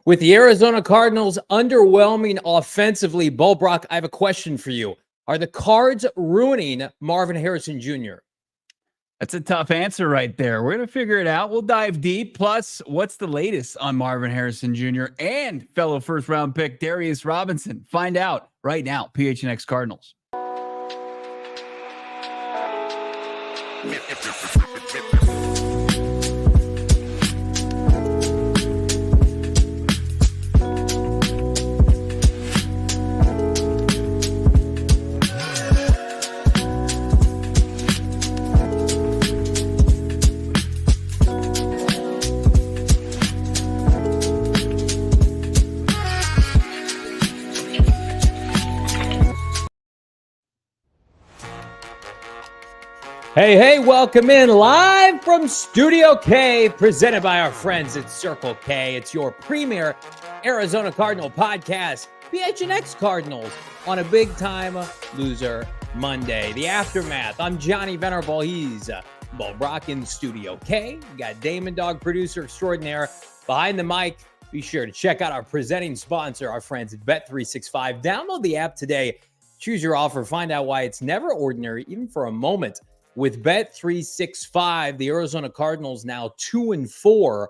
With the Arizona Cardinals underwhelming offensively, Brack, I have a question for you. Are the Cards ruining Marvin Harrison Jr.? That's a tough answer right there. We're going to figure it out. We'll dive deep. Plus, what's the latest on Marvin Harrison Jr. and fellow first-round pick Darius Robinson? Find out right now. PHNX Cardinals. Hey, welcome in live from Studio K, presented by our friends at Circle K. It's your premier Arizona Cardinal podcast, PHNX Cardinals, on a big-time loser Monday. The aftermath. I'm Johnny Venerable. He's Brack in Studio K. We got Damon, Dawg, producer extraordinaire, behind the mic. Be sure to check out our presenting sponsor, our friends at Bet365. Download the app today. Choose your offer. Find out why it's never ordinary, even for a moment. With Bet365, the Arizona Cardinals now 2-4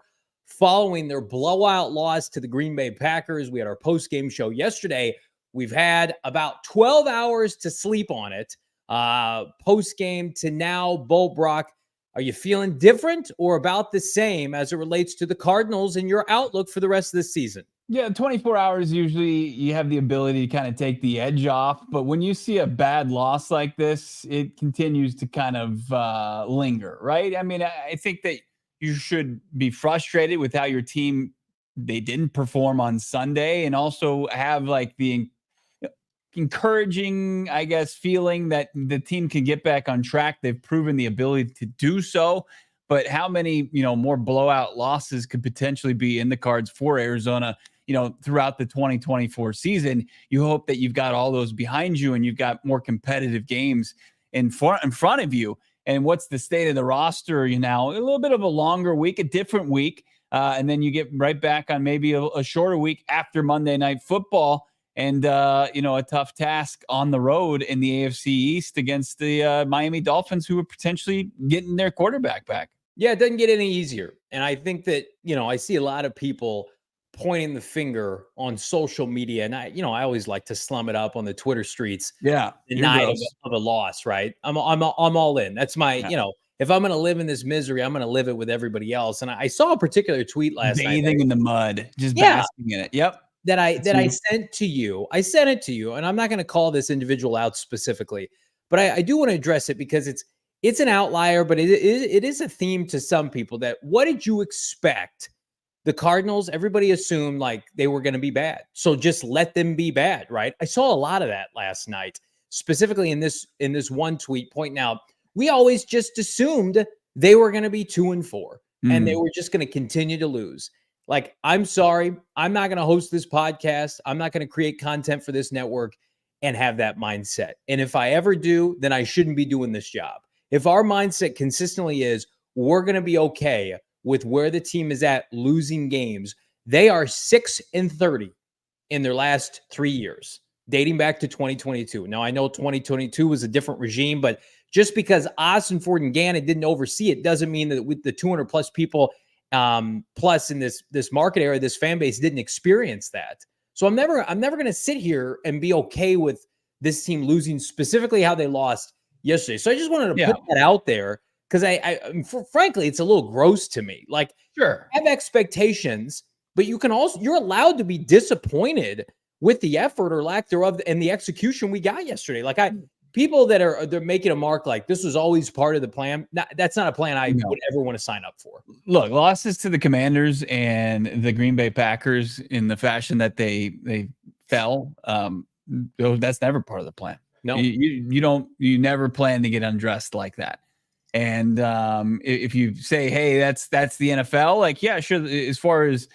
following their blowout loss to the Green Bay Packers. We had our post-game show yesterday. We've had about 12 hours to sleep on it. Post-game to now, Brack, are you feeling different or about the same as it relates to the Cardinals and your outlook for the rest of the season? Yeah, 24 hours, usually you have the ability to kind of take the edge off. But when you see a bad loss like this, it continues to kind of linger, right? I mean, I think that you should be frustrated with how your team, they didn't perform on Sunday, and also have like the encouraging, I guess, feeling that the team can get back on track. They've proven the ability to do so. But how many, more blowout losses could potentially be in the cards for Arizona, throughout the 2024 season? You hope that you've got all those behind you and you've got more competitive games in front of you. And what's the state of the roster? A little bit of a longer week, a different week. And then you get right back on maybe a shorter week after Monday Night Football. And, a tough task on the road in the AFC East against the Miami Dolphins, who are potentially getting their quarterback back. Yeah, it doesn't get any easier. And I think that, I see a lot of people pointing the finger on social media. And I always like to slum it up on the Twitter streets. Yeah. The night of a loss, right? I'm all in. That's my, if I'm going to live in this misery, I'm going to live it with everybody else. And I saw a particular tweet last night. Bathing in the mud, just basking in it. Yep. That I sent to you. I sent it to you, and I'm not going to call this individual out specifically, but I do want to address it because it's an outlier, but it is a theme to some people. That what did you expect? The Cardinals, everybody assumed like they were going to be bad, so just let them be bad, right? I saw a lot of that last night, specifically in this one tweet pointing out we always just assumed they were going to be 2-4 and they were just going to continue to lose. Like, I'm sorry, I'm not going to host this podcast. I'm not going to create content for this network and have that mindset. And if I ever do, then I shouldn't be doing this job. If our mindset consistently is we're going to be okay with where the team is at losing games, they are 6-30 in their last 3 years, dating back to 2022. Now, I know 2022 was a different regime, but just because Austin, Ford, and Gannon didn't oversee it doesn't mean that with the 200 plus people plus in this market area, this fan base didn't experience that. So I'm never going to sit here and be okay with this team losing, specifically how they lost yesterday. So I just wanted to put that out there because frankly, it's a little gross to me. Like, sure, have expectations, but you're allowed to be disappointed with the effort or lack thereof and the execution we got yesterday. Like people they're making a mark like this was always part of the plan. That's not a plan I would ever want to sign up for. Look, losses to the Commanders and the Green Bay Packers in the fashion that they fell, that's never part of the plan. No, you never plan to get undressed like that. And if you say, hey, that's the NFL, like, yeah, sure. As far as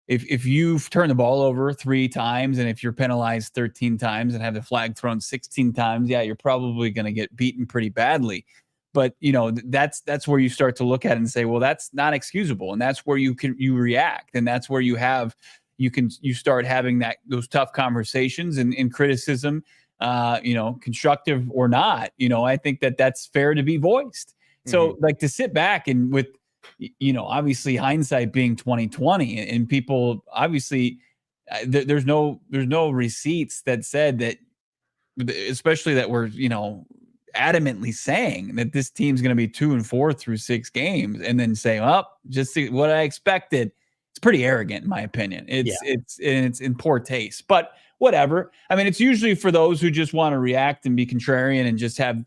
if you've turned the ball over 3 times and if you're penalized 13 times and have the flag thrown 16 times, yeah, you're probably going to get beaten pretty badly. But, that's where you start to look at it and say, well, that's not excusable. And that's where you react. And that's where you have, you start having those tough conversations and criticism, constructive or not. I think that's fair to be voiced. So like to sit back and with, obviously hindsight being 2020 and people obviously there's no receipts that said that, especially that we're, adamantly saying that this team's going to be 2-4 through 6 games and then say, well, just what I expected. It's pretty arrogant in my opinion. It's in poor taste, but whatever. I mean, it's usually for those who just want to react and be contrarian and just have,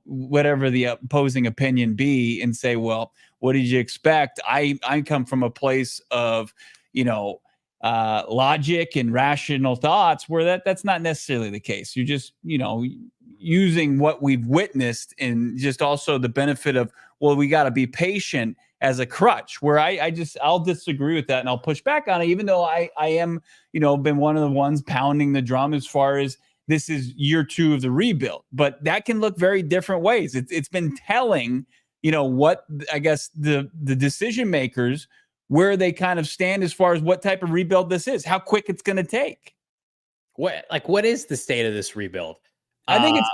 whatever the opposing opinion be and say, well, what did you expect? I come from a place of, logic and rational thoughts where that's not necessarily the case. You're just, using what we've witnessed and just also the benefit of, well, we got to be patient as a crutch, where I'll disagree with that and I'll push back on it, even though I am, been one of the ones pounding the drum as far as this is year 2 of the rebuild, but that can look very different ways. It's been telling, what I guess the decision makers, where they kind of stand as far as what type of rebuild this is, how quick it's going to take. What is the state of this rebuild? I think it's.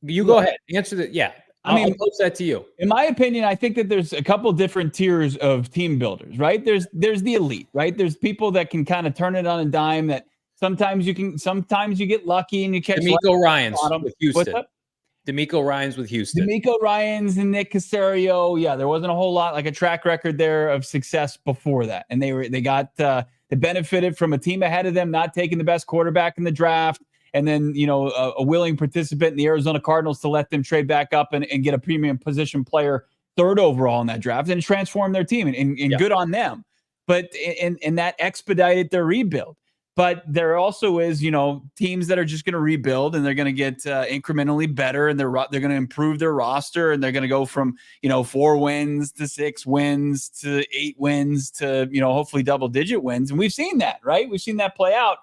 You go ahead. Answer that. Yeah. I'll pose that to you. In my opinion, I think that there's a couple different tiers of team builders, right? There's the elite, right? There's people that can kind of turn it on a dime that sometimes you get lucky and you catch D'Amico Ryans with Houston. D'Amico Ryans and Nick Caserio. Yeah, there wasn't a whole lot, like a track record there of success before that. And they benefited from a team ahead of them not taking the best quarterback in the draft. And then, a willing participant in the Arizona Cardinals to let them trade back up and get a premium position player 3rd overall in that draft and transform their team. And good on them. But and that expedited their rebuild. But there also is, teams that are just going to rebuild and they're going to get incrementally better and they're going to improve their roster and they're going to go from, 4 wins to 6 wins to 8 wins to, hopefully double-digit wins. And we've seen that, right? We've seen that play out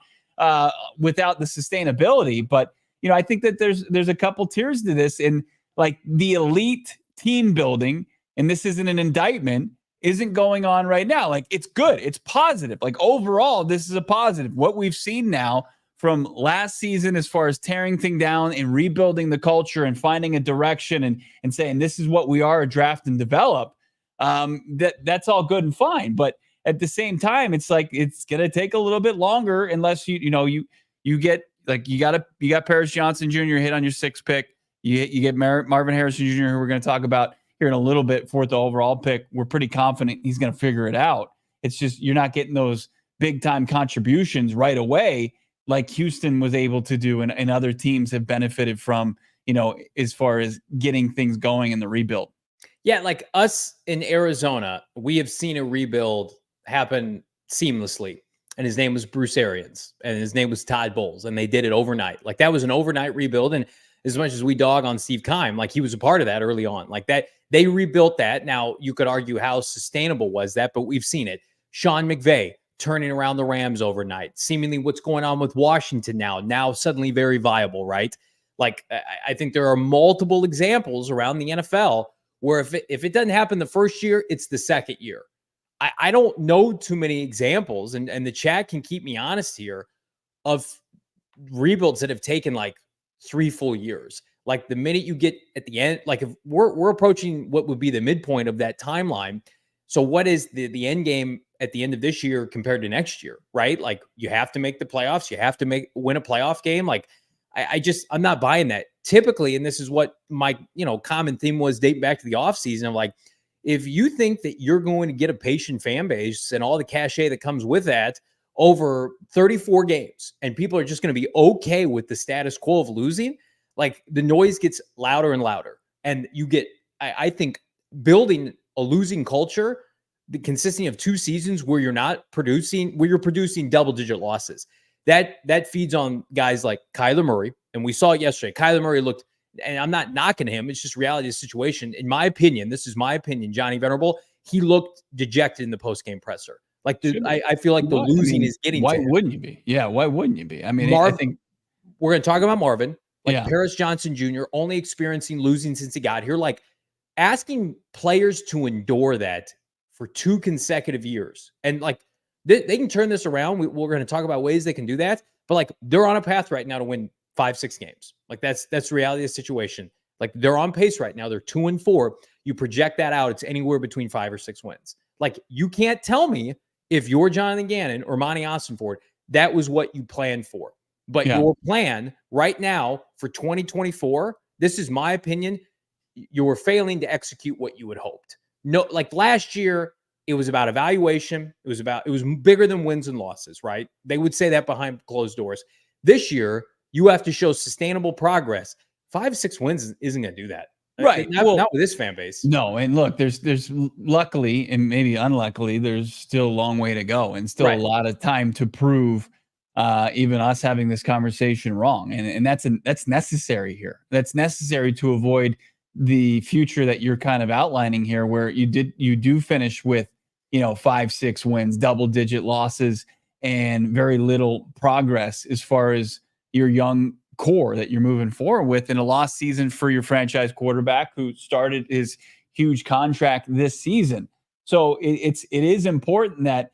without the sustainability. But, I think that there's a couple tiers to this, and like the elite team building, and this isn't an indictment, isn't going on right now. Like it's good. It's positive. Like overall, this is a positive. What we've seen now from last season, as far as tearing things down and rebuilding the culture and finding a direction and saying, this is what we are, draft and develop. That's all good and fine. But at the same time, it's like it's gonna take a little bit longer unless you get like you got Paris Johnson Jr. hit on your 6th pick. You get Marvin Harrison Jr., who we're going to talk about here in a little bit, 4th overall pick. We're pretty confident he's going to figure it out. It's just you're not getting those big time contributions right away like Houston was able to do and other teams have benefited from, as far as getting things going in the rebuild. Yeah, like us in Arizona, we have seen a rebuild happen seamlessly. And his name was Bruce Arians and his name was Todd Bowles. And they did it overnight. Like that was an overnight rebuild. And as much as we dog on Steve Keim, like he was a part of that early on. Like that, they rebuilt that. Now you could argue how sustainable was that, but we've seen it. Sean McVay turning around the Rams overnight. Seemingly what's going on with Washington now suddenly very viable, right? Like I think there are multiple examples around the NFL where if it doesn't happen the first year, it's the second year. I don't know too many examples, and the chat can keep me honest here, of rebuilds that have taken like 3 full years. Like the minute you get at the end, like if we're approaching what would be the midpoint of that timeline. So what is the end game at the end of this year compared to next year, right? Like you have to make the playoffs. You have to win a playoff game. Like I'm not buying that typically. And this is what my, common theme was dating back to the offseason of like, if you think that you're going to get a patient fan base and all the cachet that comes with that over 34 games, and people are just going to be okay with the status quo of losing, like the noise gets louder and louder. And you get, I think, building a losing culture consisting of 2 seasons where you're producing double-digit losses. That feeds on guys like Kyler Murray. And we saw it yesterday. Kyler Murray looked, and I'm not knocking him, it's just reality of the situation. In my opinion, this is my opinion, Johnny Venerable, he looked dejected in the post-game presser. Like I feel like the losing is getting why to him. Wouldn't you be? Yeah, why wouldn't you be? I mean, I think we're going to talk about Marvin, like Paris Johnson Jr., only experiencing losing since he got here. Like asking players to endure that for 2 consecutive years. And like They can turn this around. We're going to talk about ways they can do that. But like they're on a path right now to win 5-6 games. Like that's the reality of the situation. Like they're on pace right now. They're 2-4. You project that out, it's anywhere between 5 or 6 wins. Like you can't tell me if you're Jonathan Gannon or Monty Ossenford, that was what you planned for. But your plan right now for 2024, this is my opinion, you were failing to execute what you had hoped. No, like last year, it was about evaluation. It was bigger than wins and losses, right? They would say that behind closed doors. This year, you have to show sustainable progress. 5-6 wins isn't going to do that. Right. Not with this fan base. No. And look, there's luckily and maybe unluckily, there's still a long way to go and still a lot of time to prove even us having this conversation wrong. And that's necessary here. That's necessary to avoid the future that you're kind of outlining here, where you do finish with, 5-6 wins, double-digit losses, and very little progress as far as your young core that you're moving forward with, in a lost season for your franchise quarterback who started his huge contract this season. So it is important that,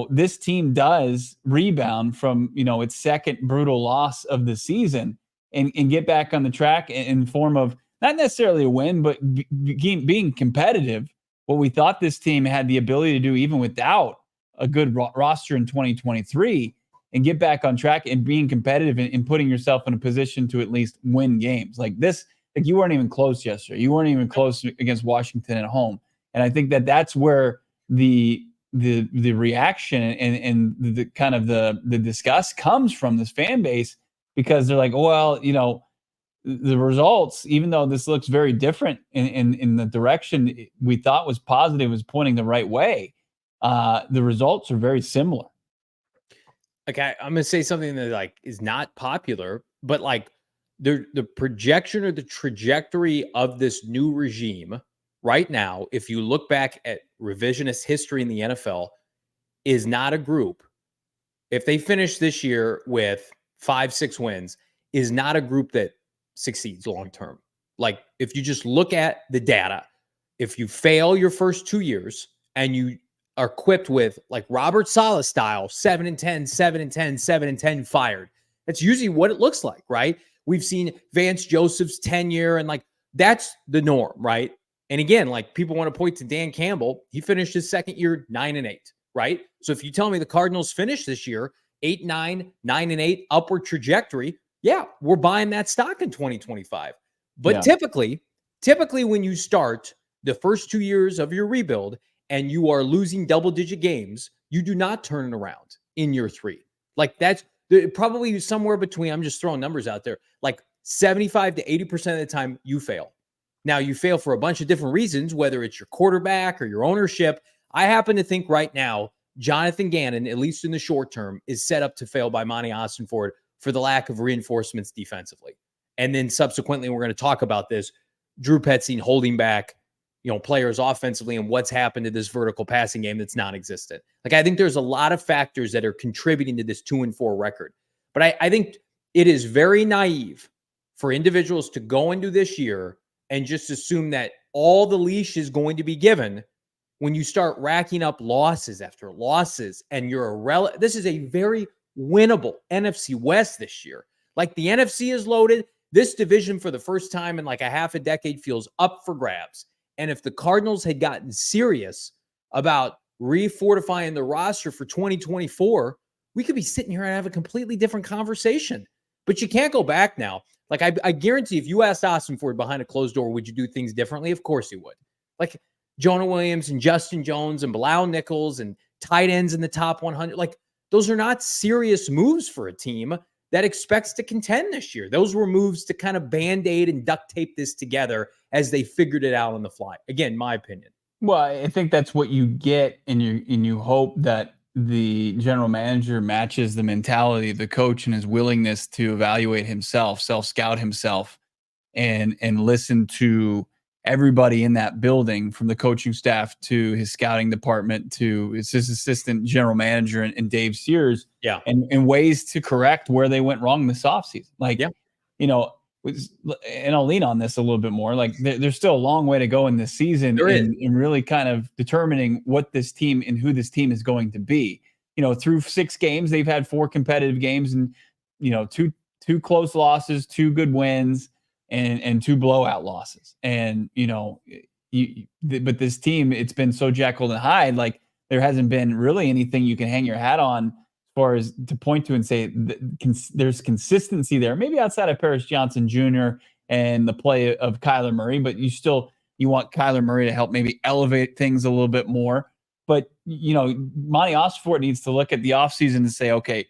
this team does rebound from, its second brutal loss of the season and get back on the track in form of not necessarily a win, but being competitive. What we thought this team had the ability to do even without a good roster in 2023, and get back on track and being competitive and putting yourself in a position to at least win games like this. Like you weren't even close yesterday. You weren't even close against Washington at home. And I think that's where the reaction and the kind of the disgust comes from this fan base, because they're like, well, the results, even though this looks very different in the direction we thought was positive, was pointing the right way, the results are very similar. Okay, I'm gonna say something that like is not popular, but like the projection or the trajectory of this new regime right now, if you look back at revisionist history in the NFL, is not a group. If they finish this year with 5-6 wins, is not a group that succeeds long term. Like if you just look at the data, if you fail your first 2 years and you are equipped with like Robert Saleh style 7-10, 7-10, 7-10 fired, that's usually what it looks like, right? We've seen Vance Joseph's tenure, and like that's the norm, right? And again, like people want to point to Dan Campbell. He finished his second year 9-8, right? So if you tell me the Cardinals finished this year 8-9, 9-8, upward trajectory, yeah, we're buying that stock in 2025. But typically when you start the first 2 years of your rebuild and you are losing double-digit games, you do not turn it around in year 3. Like that's probably somewhere between, I'm just throwing numbers out there, like 75 to 80% of the time you fail. Now you fail for a bunch of different reasons, whether it's your quarterback or your ownership. I happen to think right now, Jonathan Gannon, at least in the short term, is set up to fail by Monty Ossenford for the lack of reinforcements defensively. And then subsequently, we're going to talk about this, Drew Petzing holding back, players offensively and what's happened to this vertical passing game that's non-existent. Like, I think there's a lot of factors that are contributing to this 2-4 record. But I think it is very naive for individuals to go into this year and just assume that all the leash is going to be given when you start racking up losses after losses, and you're this is a very winnable NFC West this year. Like the NFC is loaded. This division for the first time in like a half a decade feels up for grabs. And if the Cardinals had gotten serious about refortifying the roster for 2024, we could be sitting here and have a completely different conversation. But you can't go back now. Like I guarantee if you asked Ossenford behind a closed door, would you do things differently? Of course he would. Like Jonah Williams and Justin Jones and Bilal Nichols and tight ends in the top 100. Like those are not serious moves for a team that expects to contend this year. Those were moves to kind of band-aid and duct tape this together as they figured it out on the fly. Again, my opinion. Well, I think that's what you get, and you hope that the general manager matches the mentality of the coach and his willingness to evaluate himself, self-scout himself, and listen to everybody in that building, from the coaching staff to his scouting department to his assistant general manager and Dave Sears, and ways to correct where they went wrong this offseason. Like, and I'll lean on this a little bit more. Like there's still a long way to go in this season in really kind of determining what this team and who this team is going to be. through 6 games, they've had 4 competitive games and, two close losses, 2 good wins, and 2 blowout losses. And, but this team, it's been so Jekyll and Hyde, like there hasn't been really anything you can hang your hat on as far as to point to and say there's consistency there. Maybe outside of Paris Johnson Jr. and the play of Kyler Murray, but you want Kyler Murray to help maybe elevate things a little bit more. But, Monty Osfort needs to look at the offseason and say, okay,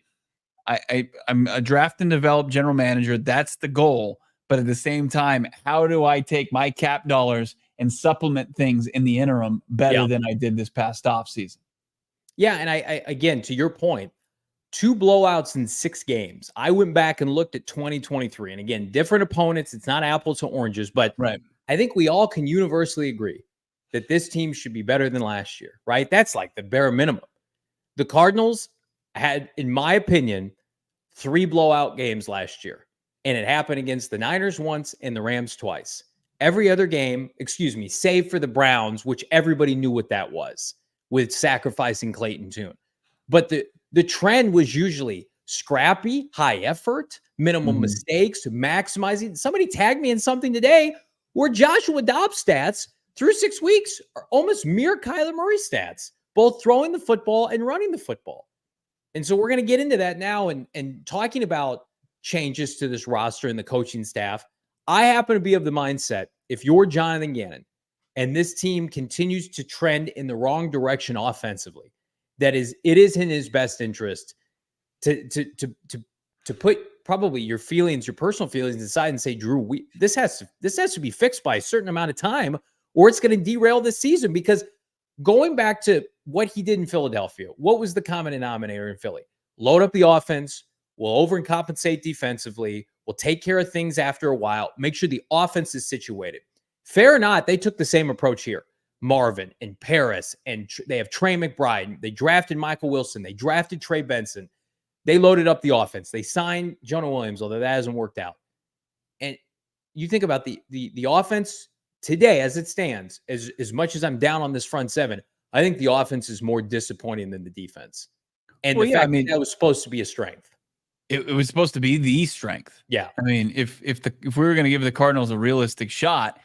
I'm a draft and develop general manager. That's the goal. But at the same time, how do I take my cap dollars and supplement things in the interim better than I did this past offseason? Yeah, and I again, to your point, 2 blowouts in 6 games. I went back and looked at 2023. And again, different opponents. It's not apples to oranges, but right. I think we all can universally agree that this team should be better than last year, right? That's like the bare minimum. The Cardinals had, in my opinion, 3 blowout games last year. And it happened against the Niners once and the Rams twice. Every other game, save for the Browns, which everybody knew what that was, with sacrificing Clayton Tune. But the trend was usually scrappy, high effort, minimal mistakes, maximizing. Somebody tagged me in something today where Joshua Dobbs stats through 6 weeks are almost mere Kyler Murray stats, both throwing the football and running the football. And so we're going to get into that now and talking about changes to this roster and the coaching staff. I happen to be of the mindset, if you're Jonathan Gannon and this team continues to trend in the wrong direction offensively, it is in his best interest to put probably your personal feelings aside and say, Drew, this has to be fixed by a certain amount of time, or it's going to derail this season. Because going back to what he did in Philadelphia, what was the common denominator in Philly? Load up the offense. We'll overcompensate defensively. We'll take care of things after a while. Make sure the offense is situated. Fair or not, they took the same approach here. Marvin and Paris, and they have Trey McBride. They drafted Michael Wilson. They drafted Trey Benson. They loaded up the offense. They signed Jonah Williams, although that hasn't worked out. And you think about the offense today as it stands, as much as I'm down on this front seven, I think the offense is more disappointing than the defense. And that was supposed to be a strength. It was supposed to be the strength. Yeah. I mean, if we were going to give the Cardinals a realistic shot,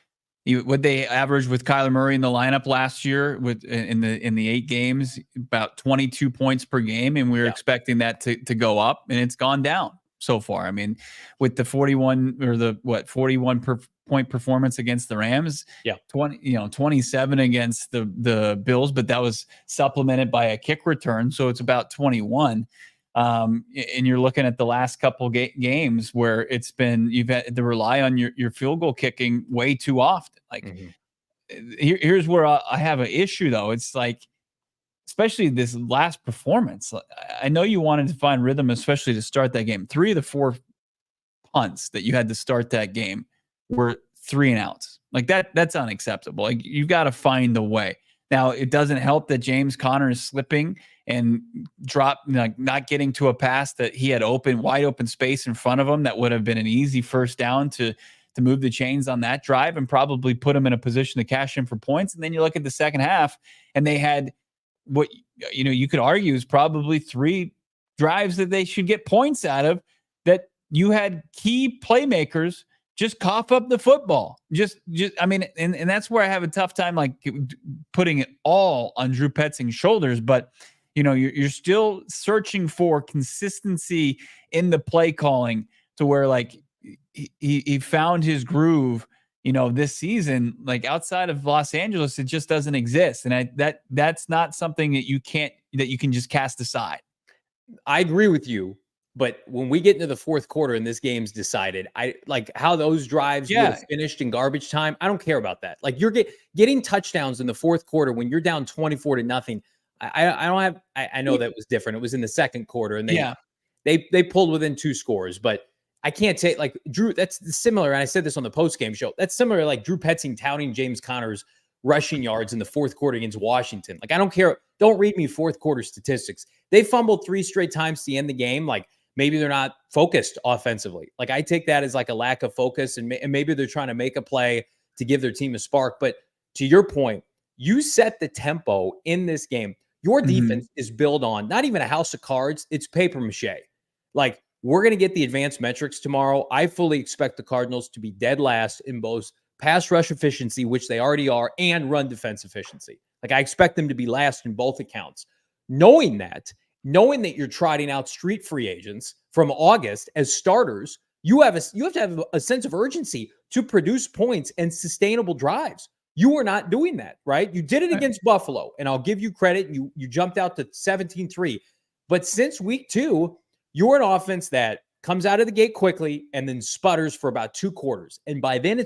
what they averaged with Kyler Murray in the lineup last year in the 8 games, about 22 points per game, and we were expecting that to go up, and it's gone down so far. I mean, with the 41 point performance against the Rams, 27 against the Bills, but that was supplemented by a kick return, so it's about 21. And you're looking at the last couple games where it's been, you've had to rely on your field goal kicking way too often. Like here's where I have an issue though. It's like, especially this last performance, I know you wanted to find rhythm, especially to start that game. 3 of the 4 punts that you had to start that game were 3 and outs. Like that's unacceptable. Like you've got to find the way. Now, it doesn't help that James Conner is slipping and not getting to a pass that he had wide open space in front of him. That would have been an easy first down to move the chains on that drive and probably put him in a position to cash in for points. And then you look at the second half and they had what, you could argue is probably 3 drives that they should get points out of, that you had key playmakers just cough up the football. And that's where I have a tough time, like putting it all on Drew Petzing's shoulders. But, you're still searching for consistency in the play calling to where like he found his groove, this season. Like outside of Los Angeles, it just doesn't exist. And that's not something that you can just cast aside. I agree with you. But when we get into the fourth quarter and this game's decided, I like how those drives would have finished in garbage time. I don't care about that. Like you're getting touchdowns in the fourth quarter when you're down 24-0. I know that was different. It was in the second quarter and they pulled within 2 scores, but I can't take like Drew. That's similar. And I said this on the post-game show. That's similar like Drew Petzing touting James Conner's rushing yards in the fourth quarter against Washington. Like I don't care. Don't read me fourth quarter statistics. They fumbled 3 straight times to end the game. Like, maybe they're not focused offensively. Like I take that as like a lack of focus and maybe they're trying to make a play to give their team a spark. But to your point, you set the tempo in this game. Your defense is built on not even a house of cards, it's paper mache. Like, we're going to get the advanced metrics tomorrow. I fully expect the Cardinals to be dead last in both pass rush efficiency, which they already are, and run defense efficiency. Like, I expect them to be last in both accounts. Knowing that you're trotting out street free agents from August as starters, you have to have a sense of urgency to produce points and sustainable drives. You are not doing that, right? You did it against Buffalo, and I'll give you credit. You jumped out to 17-3. But since week 2, you're an offense that comes out of the gate quickly and then sputters for about 2 quarters. And by then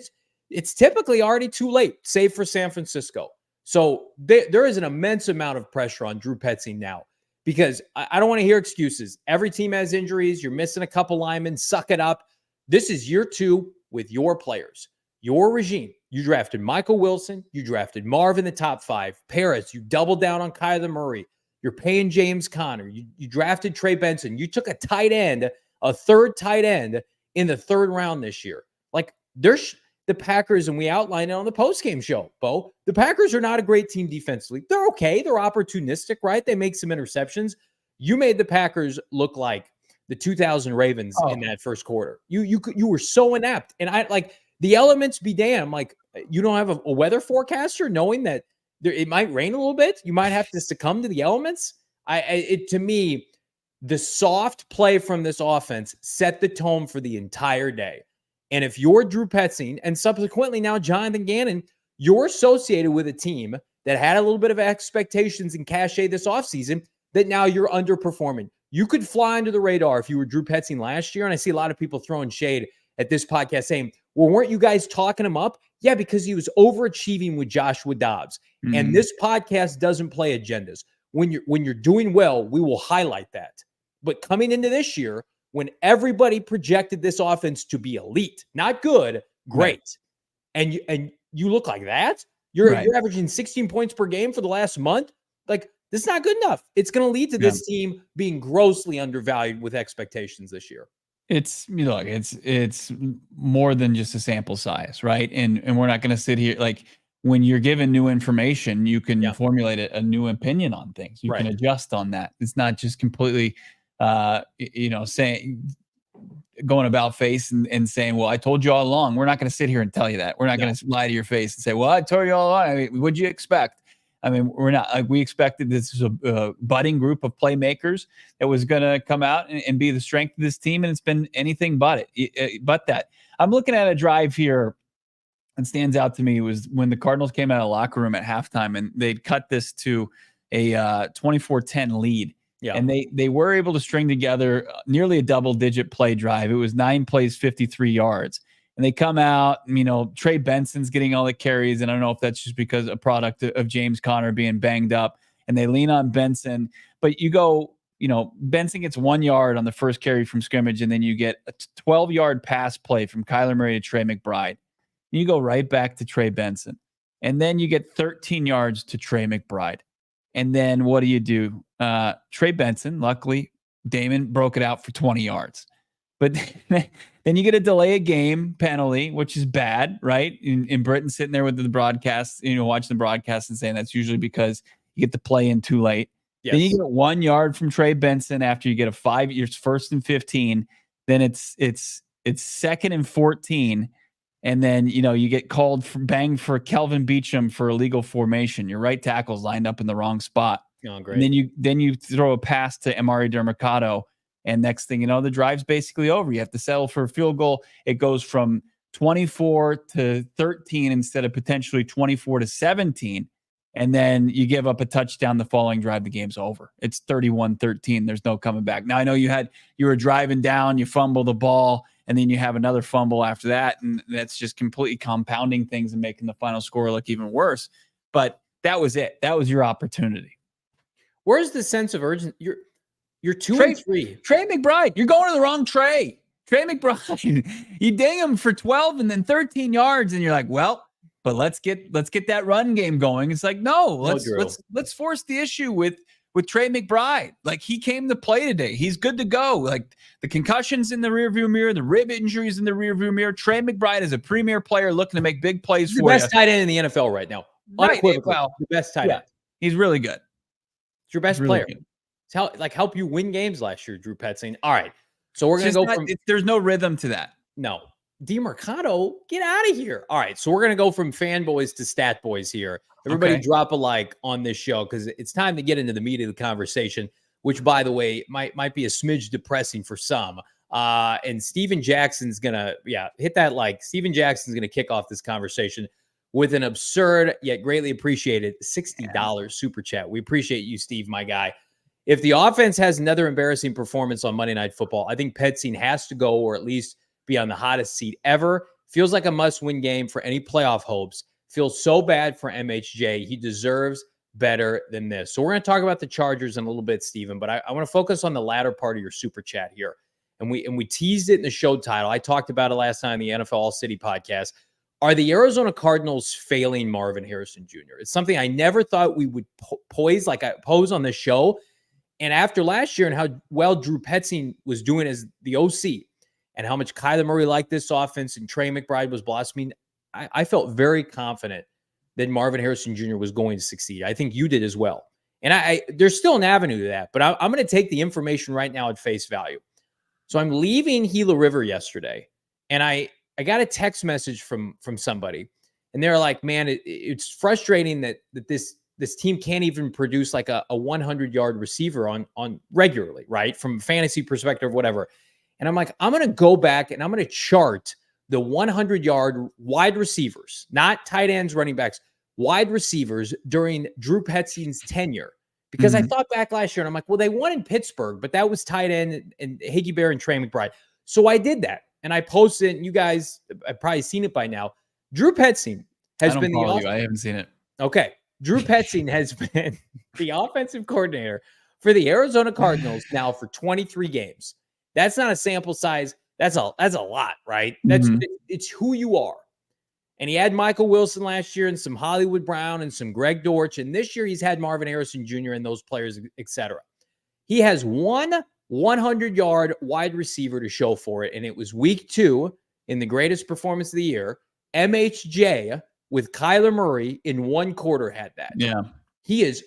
it's typically already too late, save for San Francisco. So there is an immense amount of pressure on Drew Petzing now, because I don't want to hear excuses. Every team has injuries. You're missing a couple linemen. Suck it up. This is year 2 with your players, your regime. You drafted Michael Wilson. You drafted Marv in the top 5. Paris, you doubled down on Kyler Murray. You're paying James Conner. You drafted Trey Benson. You took a tight end, a third tight end in the 3rd round this year. Like, there's the Packers, and we outlined it on the postgame show, Bo. The Packers are not a great team defensively. They're okay. They're opportunistic, right? They make some interceptions. You made the Packers look like the 2000 Ravens in that first quarter. You were so inept. And I like, the elements be damned. Like, you don't have a weather forecaster knowing that it might rain a little bit. You might have to succumb to the elements. To me, the soft play from this offense set the tone for the entire day. And if you're Drew Petzing and subsequently now Jonathan Gannon, you're associated with a team that had a little bit of expectations and cachet this offseason that now you're underperforming. You could fly under the radar if you were Drew Petzing last year. And I see a lot of people throwing shade at this podcast saying, well, weren't you guys talking him up? Yeah, because he was overachieving with Joshua Dobbs. And this podcast doesn't play agendas. When you're doing well, we will highlight that. But coming into this year, when everybody projected this offense to be elite, not good, great. Right. And you look like that, you're averaging 16 points per game for the last month. Like, this is not good enough. It's going to lead to this team being grossly undervalued with expectations this year. It's more than just a sample size, right? And we're not going to sit here, like, when you're given new information, you can formulate a new opinion on things. You can adjust on that. It's not just completely, saying, going about face and saying, well, I told you all along. We're not going to sit here and tell you that. We're not going to lie to your face and say, well, I told you all along. I mean, what'd you expect? I mean, we're not, like, we expected this was a budding group of playmakers that was going to come out and be the strength of this team. And it's been anything but that. I'm looking at a drive here that stands out to me was when the Cardinals came out of the locker room at halftime and they'd cut this to a 24-10 lead. Yeah. And they were able to string together nearly a double-digit play drive. It was 9 plays, 53 yards. And they come out, Trey Benson's getting all the carries. And I don't know if that's just because a product of James Conner being banged up. And they lean on Benson. But you go, Benson gets 1 yard on the first carry from scrimmage. And then you get a 12-yard pass play from Kyler Murray to Trey McBride. And you go right back to Trey Benson. And then you get 13 yards to Trey McBride. And then what do? Trey Benson, luckily, Damon broke it out for 20 yards. But then you get a delay of game penalty, which is bad, right? And Britton sitting there with the broadcast, watching the broadcast and saying that's usually because you get the play in too late. Yes. Then you get 1 yard from Trey Benson after you get a 5 years, 1st and 15. Then it's 2nd and 14. And then, you get called for for Kelvin Beachum for illegal formation. Your right tackle's lined up in the wrong spot. Oh, great. And then you throw a pass to Amari Dermercado. And next thing you know, the drive's basically over. You have to settle for a field goal. It goes from 24 to 13 instead of potentially 24 to 17. And then you give up a touchdown the following drive. The game's over. It's 31-13. There's no coming back. Now, I know you were driving down, you fumble the ball, and then you have another fumble after that. And that's just completely compounding things and making the final score look even worse. But that was it. That was your opportunity. Where's the sense of urgency? You're 2-3. Trey McBride. You're going to the wrong Trey. Trey McBride. You ding him for 12 and then 13 yards, and you're like, well, but let's get that run game going. It's like, no, let's force the issue with Trey McBride. Like, he came to play today. He's good to go. Like, the concussion's in the rearview mirror, the rib injuries in the rearview mirror. Trey McBride is a premier player looking to make big plays for you. The best tight end in the NFL right now. Right. Well, the best tight end. He's really good. It's your best really player. good. It's help you win games last year, Drew Petzing. All right. So we're going to go from there's no rhythm to that. no. DeMercado, get out of here. All right. So we're going to go from fanboys to stat boys here. Everybody drop a like on this show because it's time to get into the meat of the conversation, which, by the way, might be a smidge depressing for some. And Steven Jackson's going to, hit that like. Steven Jackson's going to kick off this conversation with an absurd yet greatly appreciated $60 super chat. We appreciate you, Steve, my guy. If the offense has another embarrassing performance on Monday Night Football, I think Petzing has to go, or at least be on the hottest seat ever. Feels like a must-win game for any playoff hopes. Feels so bad for MHJ. He deserves better than this. So we're going to talk about the Chargers in a little bit, Steven, but I want to focus on the latter part of your super chat here. And we teased it in the show title. I talked about it last time in the NFL All-City podcast. Are the Arizona Cardinals failing Marvin Harrison Jr.? It's something I never thought we would pose on this show. And after last year and how well Drew Petzing was doing as the OC and how much Kyler Murray liked this offense and Trey McBride was blossoming, I felt very confident that Marvin Harrison Jr. was going to succeed. I think you did as well. And there's still an avenue to that, but I'm going to take the information right now at face value. So I'm leaving Gila River yesterday, and I got a text message from somebody, and they're like, man, it's frustrating that this team can't even produce like a 100-yard receiver on regularly, right? From a fantasy perspective, whatever. And I'm like, I'm going to go back and I'm going to chart the 100-yard wide receivers, not tight ends, running backs, wide receivers during Drew Petzing's tenure. Because I thought back last year and I'm like, well, they won in Pittsburgh, but that was tight end and Higgy Bear and Trey McBride. So I did that and I posted it, and you guys have probably seen it by now. Drew Petzing has been I haven't seen it. Okay. Drew Petzing has been the offensive coordinator for the Arizona Cardinals now for 23 games. That's not a sample size. That's a lot, right? It's who you are. And he had Michael Wilson last year and some Hollywood Brown and some Greg Dortch. And this year he's had Marvin Harrison Jr. and those players, etc. He has one 100-yard wide receiver to show for it. And it was week 2 in the greatest performance of the year. MHJ with Kyler Murray in one quarter had that. Yeah. He is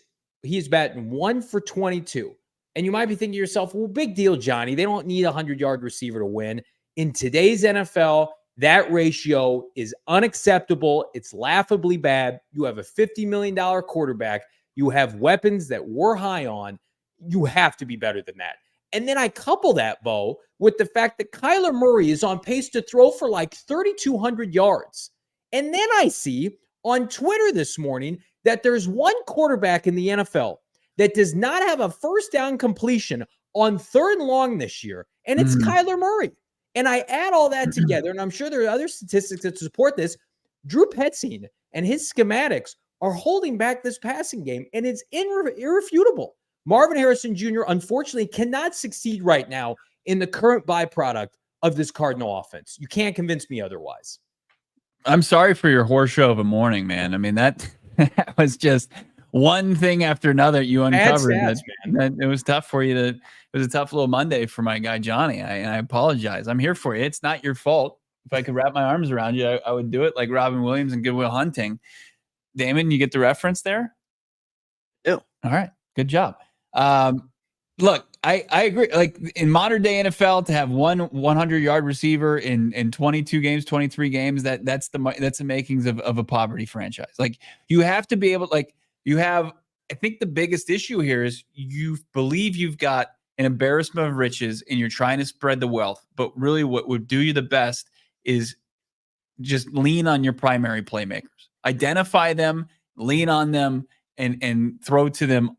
batting 1 for 22. And you might be thinking to yourself, well, big deal, Johnny. They don't need a 100-yard receiver to win. In today's NFL, that ratio is unacceptable. It's laughably bad. You have a $50 million quarterback. You have weapons that we're high on. You have to be better than that. And then I couple that, Bo, with the fact that Kyler Murray is on pace to throw for like 3,200 yards. And then I see on Twitter this morning that there's one quarterback in the NFL that does not have a first down completion on 3rd and long this year, and it's Kyler Murray. And I add all that together, and I'm sure there are other statistics that support this. Drew Petzing and his schematics are holding back this passing game, and it's irrefutable. Marvin Harrison Jr., unfortunately, cannot succeed right now in the current byproduct of this Cardinal offense. You can't convince me otherwise. I'm sorry for your horror show of a morning, man. I mean, that was just one thing after another you uncovered. That it was tough for you it was a tough little Monday for my guy, Johnny. I apologize. I'm here for you. It's not your fault. If I could wrap my arms around you, I would do it like Robin Williams and Good Will Hunting. Damon, you get the reference there? Ew. All right. Good job. Look, I agree. Like in modern day NFL, to have one 100-yard receiver in 22 games, 23 games, that's the makings of a poverty franchise. Like you have to be able, like you have, I think the biggest issue here is you believe you've got an embarrassment of riches and you're trying to spread the wealth. But really what would do you the best is just lean on your primary playmakers, identify them, lean on them, and throw to them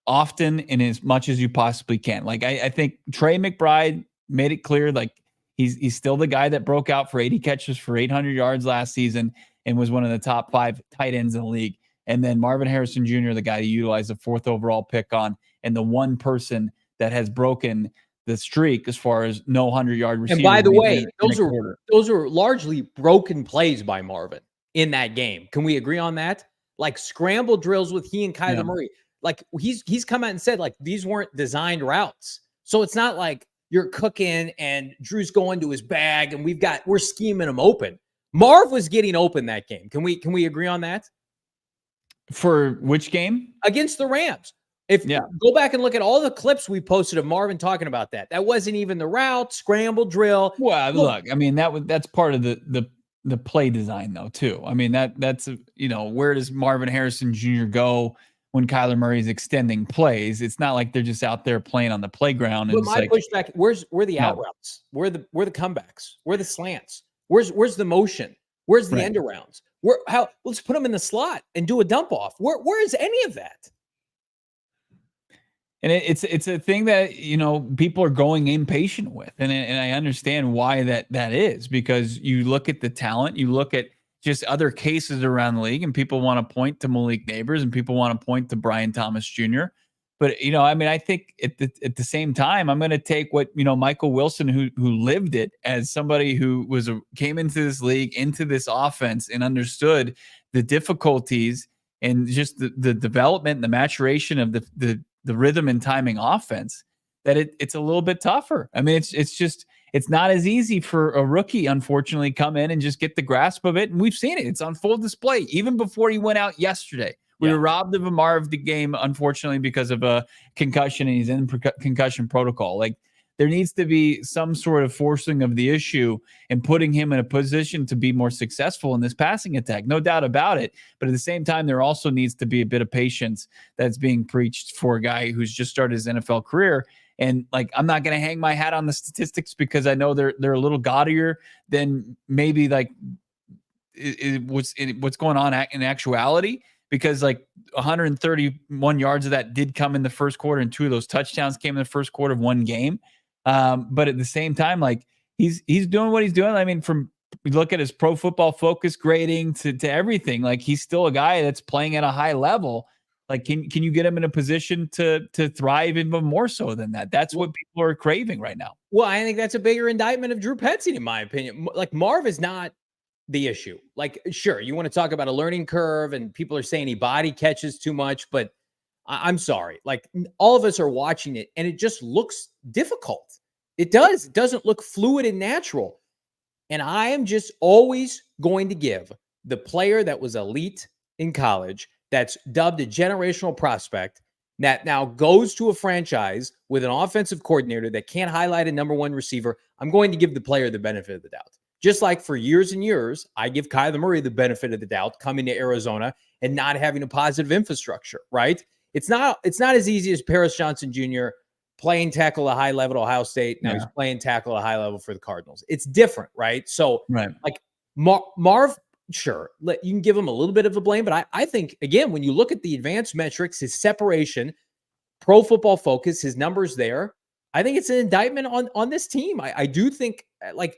often and as much as you possibly can. Like I think Trey McBride made it clear, like he's still the guy that broke out for 80 catches for 800 yards last season and was one of the top 5 tight ends in the league. And then Marvin Harrison Jr., the guy you utilized the 4th overall pick on, and the one person that has broken the streak as far as no 100-yard receiver. And by the way, those are largely broken plays by Marvin in that game. Can we agree on that? Like scramble drills with he and Kyler Murray. Like he's come out and said like these weren't designed routes. So it's not like you're cooking and Drew's going to his bag and we're scheming him open. Marv was getting open that game. Can we agree on that? For which game? Against the Rams. Go back and look at all the clips we posted of Marvin talking about that. That wasn't even the route, scramble drill. Well, look, I mean, that's part of the play design though, too. I mean, that's where does Marvin Harrison Jr. go when Kyler Murray is extending plays? It's not like they're just out there playing on the playground. And but my pushback, where the out routes? Where the comebacks? Where the slants? Where's the motion? Where's the end arounds? Let's put them in the slot and do a dump off. Where is any of that? And it's a thing that people are growing impatient with, and I understand why that is, because you look at the talent, you look at just other cases around the league, and people want to point to Malik Neighbors, and people want to point to Brian Thomas Jr. But I mean, I think at the same time, I'm going to take what Michael Wilson, who lived it as somebody who came into this league, into this offense, and understood the difficulties and just the development and the maturation of the rhythm and timing offense, that it's a little bit tougher. I mean, it's not as easy for a rookie, unfortunately, come in and just get the grasp of it. And we've seen it. It's on full display. Even before he went out yesterday, we were robbed of a Marv the game, unfortunately, because of a concussion, and he's in concussion protocol. Like, there needs to be some sort of forcing of the issue and putting him in a position to be more successful in this passing attack. No doubt about it. But at the same time, there also needs to be a bit of patience that's being preached for a guy who's just started his NFL career. And like, I'm not going to hang my hat on the statistics because I know they're a little gaudier than maybe like what's going on in actuality. Because like 131 yards of that did come in the first quarter, and 2 of those touchdowns came in the first quarter of one game. But at the same time, like he's doing what he's doing. I mean, from you look at his Pro Football Focus grading to everything, like he's still a guy that's playing at a high level. Like, can you get him in a position to thrive even more so than that? That's what people are craving right now. Well, I think that's a bigger indictment of Drew Petzing, in my opinion. Like, Marv is not the issue. Like, sure, you want to talk about a learning curve, and people are saying he body catches too much, but I'm sorry. Like, all of us are watching it, and it just looks difficult. It does. It doesn't look fluid and natural. And I am just always going to give the player that was elite in college, that's dubbed a generational prospect, that now goes to a franchise with an offensive coordinator that can't highlight a number one receiver. I'm going to give the player the benefit of the doubt. Just like for years and years, I give Kyler Murray the benefit of the doubt coming to Arizona and not having a positive infrastructure, right? It's not as easy as Paris Johnson Jr. playing tackle at a high level at Ohio State. Now he's playing tackle at a high level for the Cardinals. It's different, right? So, like Marv, sure, you can give him a little bit of the blame, but I think, again, when you look at the advanced metrics, his separation, Pro Football Focus, his numbers there, I think it's an indictment on this team. I do think, like,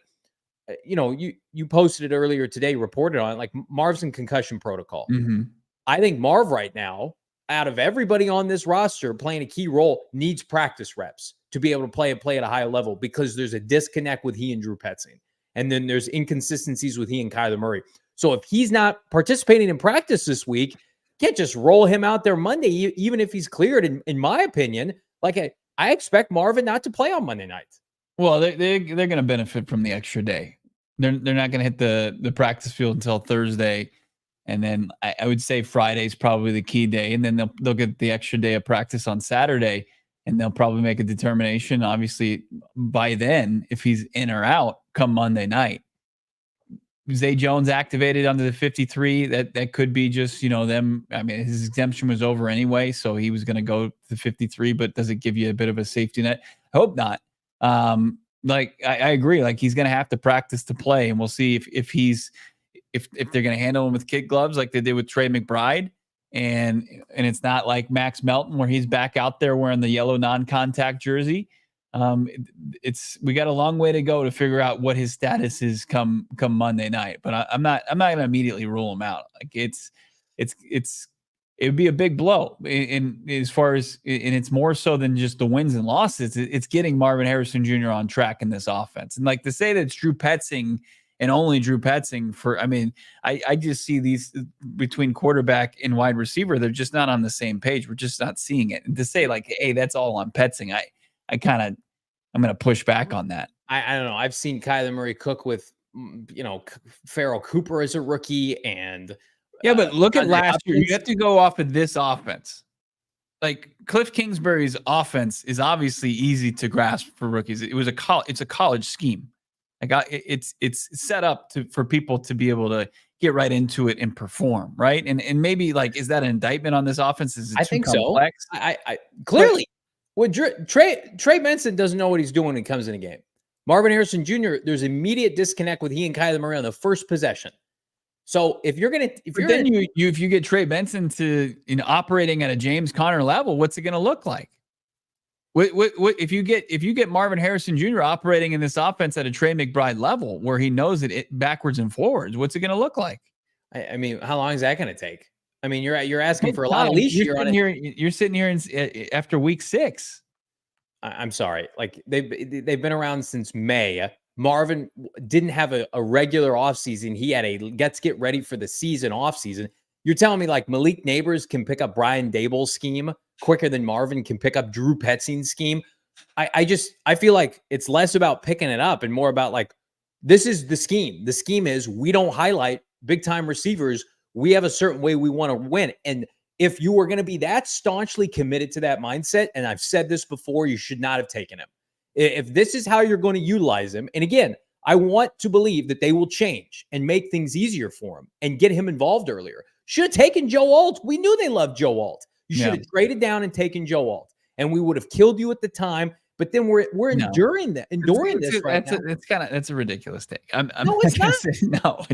you posted it earlier today, reported on it, like Marv's in concussion protocol. Mm-hmm. I think Marv right now, out of everybody on this roster playing a key role, needs practice reps to be able to play at a high level, because there's a disconnect with he and Drew Petzing. And then there's inconsistencies with he and Kyler Murray. So if he's not participating in practice this week, can't just roll him out there Monday, even if he's cleared. In my opinion, like I expect Marvin not to play on Monday night. Well, they're going to benefit from the extra day. They're not going to hit the practice field until Thursday. And then I would say Friday is probably the key day. And then they'll get the extra day of practice on Saturday, and they'll probably make a determination, obviously, by then, if he's in or out come Monday night. Zay Jones activated under the 53. That could be just, them. I mean, his exemption was over anyway, so he was going to go to 53, but does it give you a bit of a safety net? I hope not. Like, I agree. Like, he's going to have to practice to play, and we'll see if they're going to handle him with kid gloves like they did with Trey McBride. And it's not like Max Melton where he's back out there wearing the yellow non-contact jersey. We got a long way to go to figure out what his status is come Monday night, but I'm not going to immediately rule him out. Like, it would be a big blow in as far as, and it's more so than just the wins and losses. It's getting Marvin Harrison Jr. on track in this offense. And like, to say that it's Drew Petzing and only Drew Petzing I just see these between quarterback and wide receiver. They're just not on the same page. We're just not seeing it. And to say like, hey, that's all on Petzing, I'm going to push back on that. I don't know. I've seen Kyler Murray cook with, Farrell Cooper as a rookie, and but look at last year. You have to go off of this offense. like Cliff Kingsbury's offense is obviously easy to grasp for rookies. It's a college scheme. Like it's set up for people to be able to get right into it and perform, right? And maybe like, is that an indictment on this offense? Is it I too think complex? so. I clearly, Trey Benson doesn't know what he's doing when he comes in a game. Marvin Harrison Jr. There's immediate disconnect with he and Kyler Murray on the first possession. So if you get Trey Benson to operating at a James Conner level, what's it going to look like? What if you get Marvin Harrison Jr. operating in this offense at a Trey McBride level where he knows it backwards and forwards? What's it going to look like? I mean, how long is that going to take? I mean, you're asking for a lot of leash here on it. You're sitting here after week 6. I'm sorry. Like they've been around since May. Marvin didn't have a regular offseason. He had a get ready for the season offseason. You're telling me like Malik Neighbors can pick up Brian Daboll's scheme quicker than Marvin can pick up Drew Petzing's scheme? I feel like it's less about picking it up and more about like, this is the scheme. The scheme is we don't highlight big time receivers. We have a certain way we want to win. And if you were going to be that staunchly committed to that mindset, and I've said this before, you should not have taken him. If this is how you're going to utilize him, and again, I want to believe that they will change and make things easier for him and get him involved earlier. Should have taken Joe Alt. We knew they loved Joe Alt. You should have traded down and taken Joe Alt, and we would have killed you at the time. But then we're enduring this right now. That's a ridiculous take. No, it's not. No,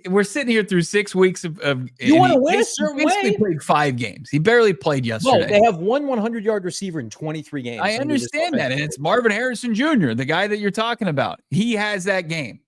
we're sitting here through 6 weeks of you want to win a certain way. He played 5 games. He barely played yesterday. No, they have one 100-yard receiver in 23 games. I understand that, and it's Marvin Harrison Jr., the guy that you're talking about. He has that game.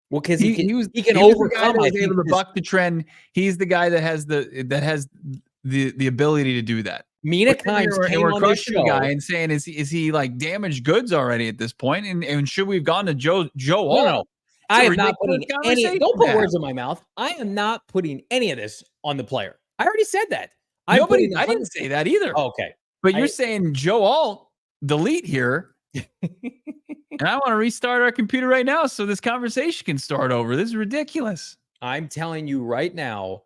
Well, because he can overcome. He's able to buck the trend. He's the guy that has the ability to do that. Mina Kimes came on the show guy and saying, is he like damaged goods already at this point? And should we have gone to Joe? No. I am not putting any. Don't put words in my mouth. I am not putting any of this on the player. I already said that. I didn't say that either. Oh, okay, but you're saying Joe Alt delete here, and I want to restart our computer right now so this conversation can start over. This is ridiculous. I'm telling you right now,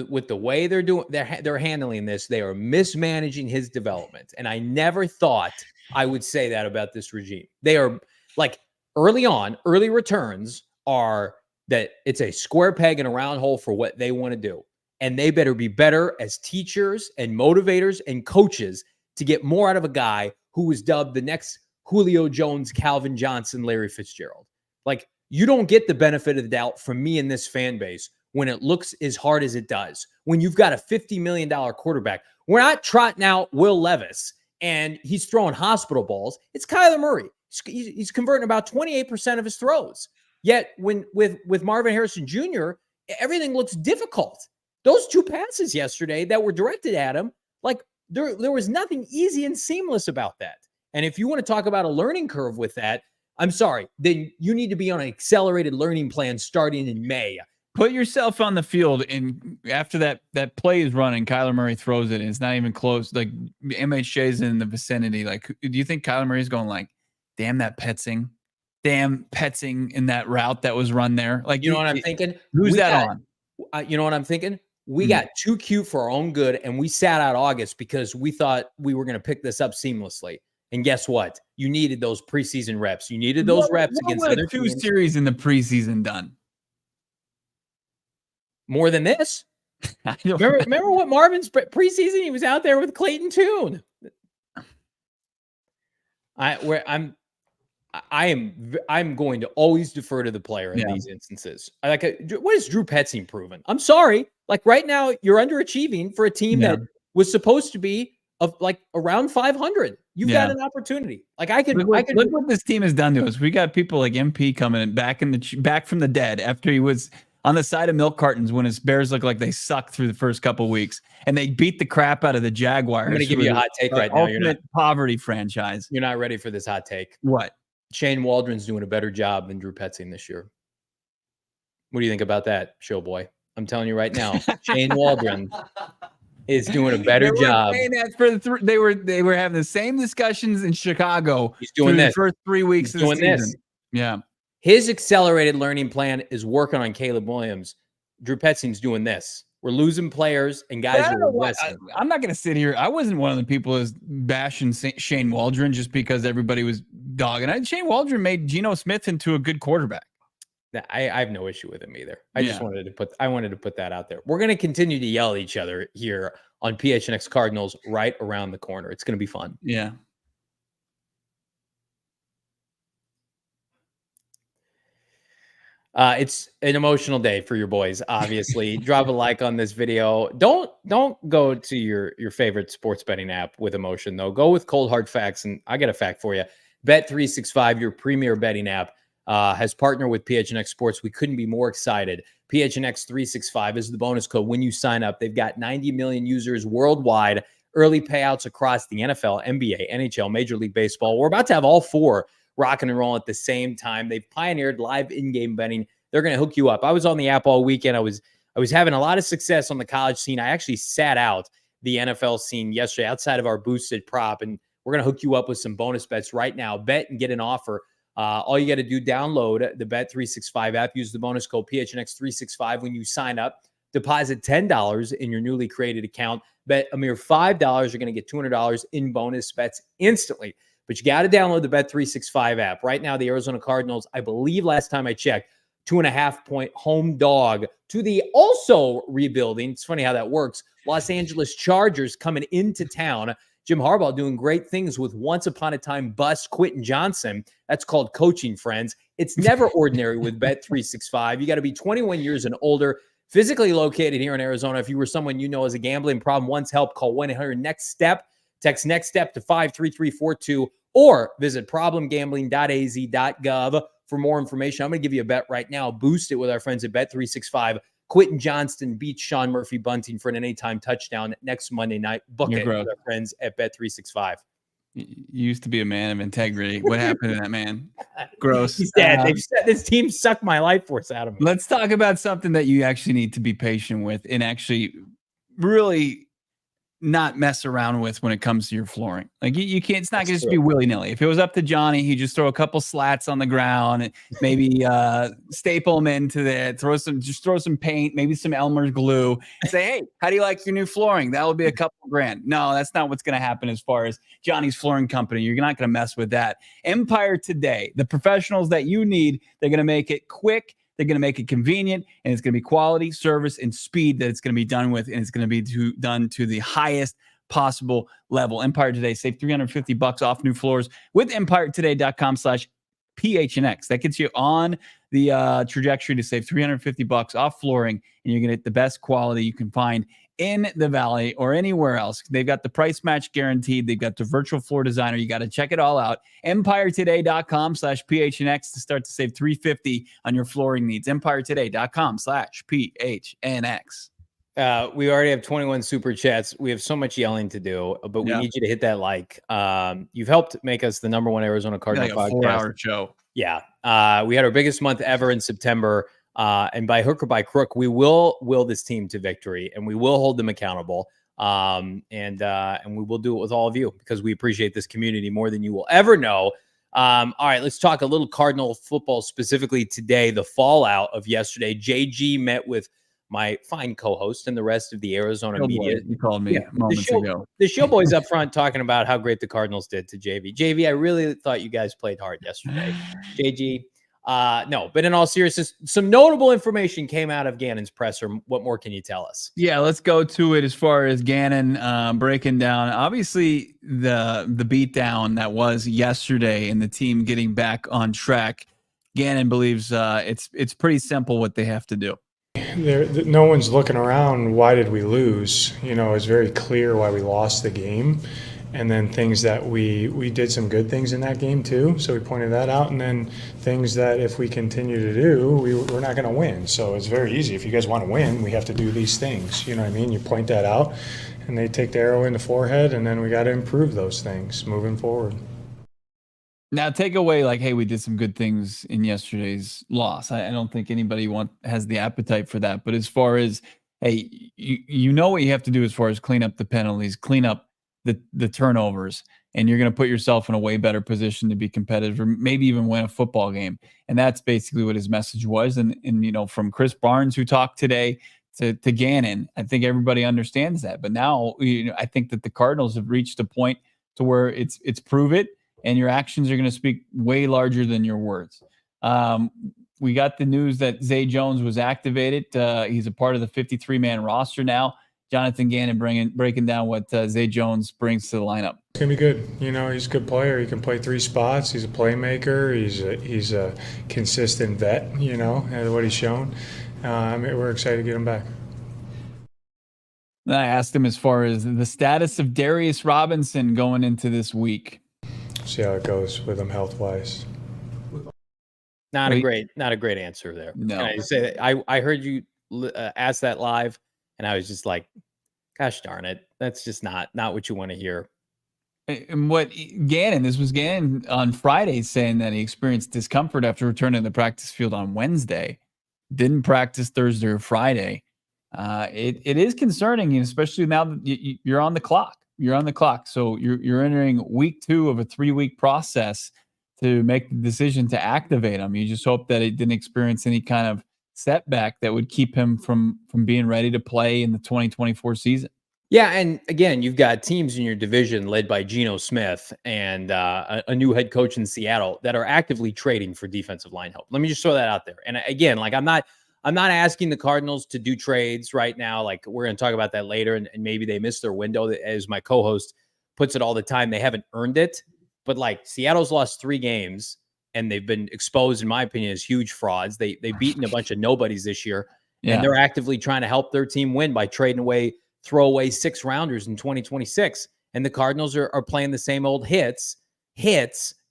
with the way they're handling this, they are mismanaging his development. And I never thought I would say that about this regime. They are like. Early returns are that it's a square peg in a round hole for what they want to do. And they better be better as teachers and motivators and coaches to get more out of a guy who was dubbed the next Julio Jones, Calvin Johnson, Larry Fitzgerald. Like, you don't get the benefit of the doubt from me in this fan base when it looks as hard as it does. When you've got a $50 million quarterback, we're not trotting out Will Levis and he's throwing hospital balls. It's Kyler Murray. He's converting about 28% of his throws. Yet with Marvin Harrison Jr., everything looks difficult. Those 2 passes yesterday that were directed at him, like there was nothing easy and seamless about that. And if you want to talk about a learning curve with that, I'm sorry, then you need to be on an accelerated learning plan starting in May. Put yourself on the field, and after that play is running, Kyler Murray throws it, and it's not even close. Like MHJ's in the vicinity. Like, do you think Kyler Murray's going like, damn Petzing in that route that was run there? Like, you know what I'm thinking? Who's that on? You know what I'm thinking? We got too cute for our own good, and we sat out August because we thought we were going to pick this up seamlessly. And guess what? You needed those preseason reps. You needed those reps against other teams. 2 series in the preseason done. More than this. Remember what Marvin's preseason? He was out there with Clayton Tune. I'm going to always defer to the player in these instances. What is Drew Petzing proven? I'm sorry. Like right now, you're underachieving for a team that was supposed to be of like around 500. You've got an opportunity. Like I could look what this team has done to us. We got people like MP coming back from the dead after he was on the side of milk cartons when his Bears look like they sucked through the first couple of weeks, and they beat the crap out of the Jaguars. I'm going to give you a hot take right now. Ultimate poverty franchise. You're not ready for this hot take. What? Shane Waldron's doing a better job than Drew Petzing this year. What do you think about that, show boy? I'm telling you right now, Shane Waldron is doing a better job. They were having the same discussions in Chicago. He's doing this. The first 3 weeks of the season. Yeah. His accelerated learning plan is working on Caleb Williams. Drew Petzing's doing this. We're losing players and guys I don't are know why. investing. I'm not going to sit here. I wasn't one of the people who's bashing Shane Waldron just because everybody was dogging. Shane Waldron made Geno Smith into a good quarterback. I have no issue with him either. I just wanted to put that out there. We're going to continue to yell at each other here on PHNX Cardinals right around the corner. It's going to be fun. Yeah. It's an emotional day for your boys, obviously. Drop a like on this video. Don't go to your favorite sports betting app with emotion, though. Go with cold hard facts, and I got a fact for you. Bet365, your premier betting app, has partnered with PHNX Sports. We couldn't be more excited. PHNX 365 is the bonus code when you sign up. They've got 90 million users worldwide, early payouts across the NFL, NBA, NHL, Major League Baseball. We're about to have all four rocking and rolling at the same time. They've pioneered live in-game betting. They're going to hook you up. I was on the app all weekend. I was having a lot of success on the college scene. I actually sat out the NFL scene yesterday outside of our boosted prop, and we're going to hook you up with some bonus bets right now. Bet and get an offer. All you got to do, download the Bet365 app, use the bonus code PHNX365 when you sign up, deposit $10 in your newly created account, bet a mere $5, you're going to get $200 in bonus bets instantly. But you got to download the Bet365 app. Right now, the Arizona Cardinals, I believe last time I checked, 2.5-point home dog to the also rebuilding. It's funny how that works. Los Angeles Chargers coming into town. Jim Harbaugh doing great things with once upon a time bust Quentin Johnson. That's called coaching, friends. It's never ordinary with Bet365. You got to be 21 years and older, physically located here in Arizona. If you were someone you know has a gambling problem, wants help, call 1-800-NEXT-STEP. Text NEXT STEP to 53342 or visit problemgambling.az.gov for more information. I'm going to give you a bet right now. Boost it with our friends at Bet365. Quentin Johnston beats Sean Murphy Bunting for an anytime touchdown next Monday night. Book it with our friends at Bet365. You used to be a man of integrity. What happened to that man? Gross. He's dead. They've said this team sucked my life force out of me. Let's talk about something that you actually need to be patient with and actually really not mess around with when it comes to your flooring. Like you can't, it's not going to just be willy-nilly. If it was up to Johnny, he'd just throw a couple slats on the ground and maybe staple them into there, throw some paint, maybe some Elmer's glue, say, hey, how do you like your new flooring? That would be a couple grand. No, that's not what's going to happen as far as Johnny's Flooring Company. You're not going to mess with that. Empire Today, the professionals that you need, they're going to make it quick. They're going to make it convenient, and it's going to be quality, service, and speed that it's going to be done with, and it's going to be done to the highest possible level. Empire Today, save $350 off new floors with EmpireToday.com/PHNX. That gets you on the trajectory to save $350 off flooring, and you're going to get the best quality you can find in the Valley or anywhere else. They've got the price match guaranteed. They've got the virtual floor designer. You got to check it all out. EmpireToday.com/PHNX to start to save $350 on your flooring needs. EmpireToday.com/PHNX. We already have 21 super chats. We have so much yelling to do, but we need you to hit that like. You've helped make us the #1 Arizona Cardinal podcast. 4-hour show. Yeah. We had our biggest month ever in September. And by hook or by crook, we will this team to victory, and we will hold them accountable. And we will do it with all of you because we appreciate this community more than you will ever know. All right, let's talk a little Cardinal football specifically today. The fallout of yesterday. JG met with my fine co-host and the rest of the Arizona media. You called me moments ago. The show boys up front talking about how great the Cardinals did to JV. JV, I really thought you guys played hard yesterday. JG. No, but in all seriousness, some notable information came out of Gannon's presser. What more can you tell us? Yeah, let's go to it as far as Gannon breaking down. Obviously, the beatdown that was yesterday and the team getting back on track. Gannon believes it's pretty simple what they have to do. No one's looking around. Why did we lose? It's very clear why we lost the game. And then things that we did some good things in that game too, so we pointed that out. And then things that if we continue to do, we're not going to win. So it's very easy. If you guys want to win, we have to do these things. You know what I mean? You point that out, and they take the arrow in the forehead, and then we got to improve those things moving forward. Now, take away like, hey, we did some good things in yesterday's loss. I don't think anybody has the appetite for that. But as far as, hey, you know what you have to do as far as clean up the penalties, clean up the turnovers, and you're going to put yourself in a way better position to be competitive or maybe even win a football game. And that's basically what his message was. And from Chris Barnes, who talked today, to Gannon. I think everybody understands that. But now, I think that the Cardinals have reached a point to where it's prove it, and your actions are going to speak way larger than your words. We got the news that Zay Jones was activated. He's a part of the 53-man roster now. Jonathan Gannon breaking down what Zay Jones brings to the lineup. It's gonna be good. He's a good player. He can play 3 spots. He's a playmaker. He's a consistent vet. What he's shown. We're excited to get him back. I asked him as far as the status of Darius Robinson going into this week. See how it goes with him health-wise. Not a great answer there. No. Can I say that? I heard you ask that live, and I was just like, gosh darn it. That's just not what you want to hear. And this was Gannon on Friday saying that he experienced discomfort after returning to the practice field on Wednesday. Didn't practice Thursday or Friday. It is concerning, especially now that you're on the clock. You're on the clock. So you're entering week 2 of a 3-week process to make the decision to activate him. You just hope that he didn't experience any kind of setback that would keep him from being ready to play in the 2024 season. Yeah, and again, you've got teams in your division led by Geno Smith and a new head coach in Seattle that are actively trading for defensive line help. Let me just throw that out there. And again, like I'm not asking the Cardinals to do trades right now. Like we're going to talk about that later, and maybe they missed their window. As my co-host puts it all the time, they haven't earned it. But like Seattle's lost 3 games, and they've been exposed, in my opinion, as huge frauds. They've beaten a bunch of nobodies this year, and they're actively trying to help their team win by trading away throwaway 6-rounders in 2026. And the Cardinals are playing the same old hits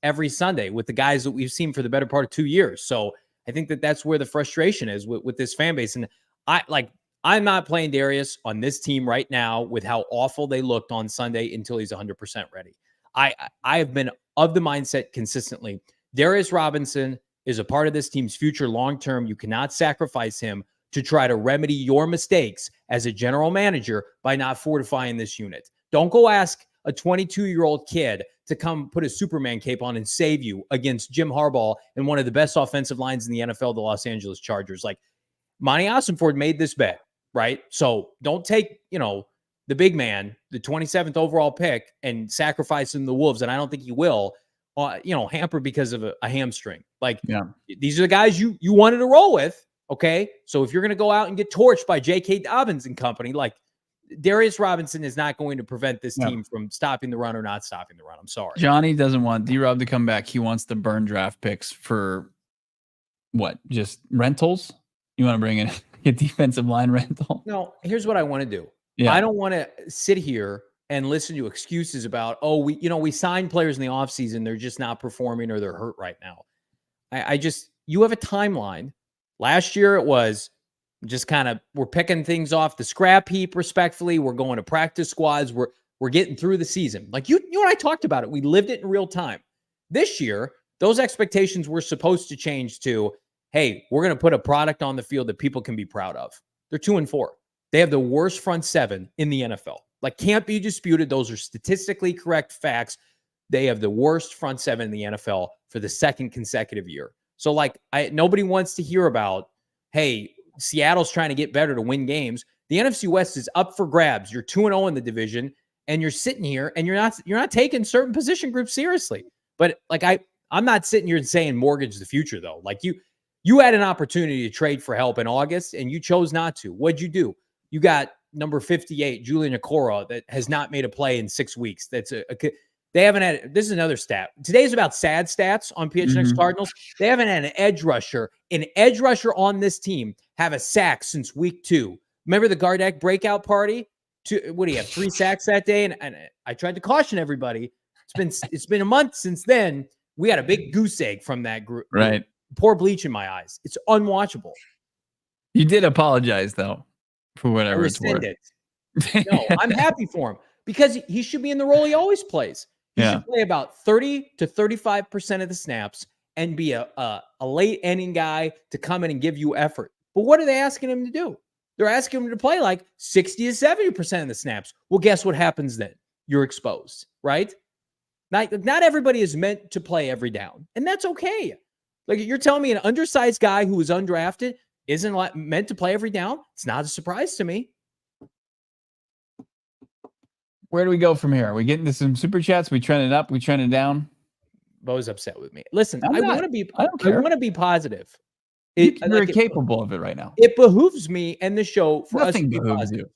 every Sunday with the guys that we've seen for the better part of 2 years. So I think that's where the frustration is with this fan base. And I'm not playing Darius on this team right now with how awful they looked on Sunday until he's 100% ready. I have been of the mindset consistently. Darius Robinson is a part of this team's future long-term. You cannot sacrifice him to try to remedy your mistakes as a general manager by not fortifying this unit. Don't go ask a 22-year-old kid to come put a Superman cape on and save you against Jim Harbaugh and one of the best offensive lines in the NFL, the Los Angeles Chargers. Like, Monty Ossenford made this bet, right? So don't take, the big man, the 27th overall pick, and sacrifice him to the Wolves, and I don't think he will, hampered because of a hamstring. Like, these are the guys you wanted to roll with, okay? So if you're going to go out and get torched by J.K. Dobbins and company, like, Darius Robinson is not going to prevent this team from stopping the run or not stopping the run. I'm sorry. Johnny doesn't want D-Rob to come back. He wants to burn draft picks for what? Just rentals? You want to bring in a defensive line rental? No, here's what I want to do. Yeah. I don't want to sit here and listen to excuses about, we signed players in the offseason. They're just not performing or they're hurt right now. You have a timeline. Last year it was just kind of, we're picking things off the scrap heap respectfully. We're going to practice squads. We're getting through the season. Like you and I talked about it. We lived it in real time. This year, those expectations were supposed to change to, hey, we're going to put a product on the field that people can be proud of. They're 2-4. They have the worst front 7 in the NFL. Like, can't be disputed. Those are statistically correct facts. They have the worst front 7 in the NFL for the 2nd consecutive year. So, nobody wants to hear about, hey, Seattle's trying to get better to win games. The NFC West is up for grabs. You're 2-0 in the division, and you're sitting here, and you're not taking certain position groups seriously. But I'm not sitting here and saying mortgage the future, though. Like, you had an opportunity to trade for help in August, and you chose not to. What'd you do? You got number 58, Julian Okoro, that has not made a play in 6 weeks. They haven't had, this is another stat. Today's about sad stats on PHNX Cardinals. They haven't had an edge rusher on this team have a sack since week 2. Remember the Gardeck breakout party? What do you have, 3 sacks that day? And I tried to caution everybody. It's been a month since then. We had a big goose egg from that group. Right. Pour bleach in my eyes. It's unwatchable. You did apologize, though, for whatever it's worth. No, I'm happy for him because he should be in the role he always plays. He should play about 30 to 35% of the snaps and be a late inning guy to come in and give you effort. But what are they asking him to do? They're asking him to play like 60 to 70% of the snaps. Well, guess what happens then? You're exposed, right? Not everybody is meant to play every down, and that's okay. Like, you're telling me an undersized guy who was undrafted isn't meant to play every down, it's not a surprise to me. Where do we go from here? Are we getting to some super chats? We trending up? We trending down? Bo's upset with me. Listen, I want to be. I don't care. I want to be positive. You're very capable of it right now. It behooves me and the show for Nothing us to be positive.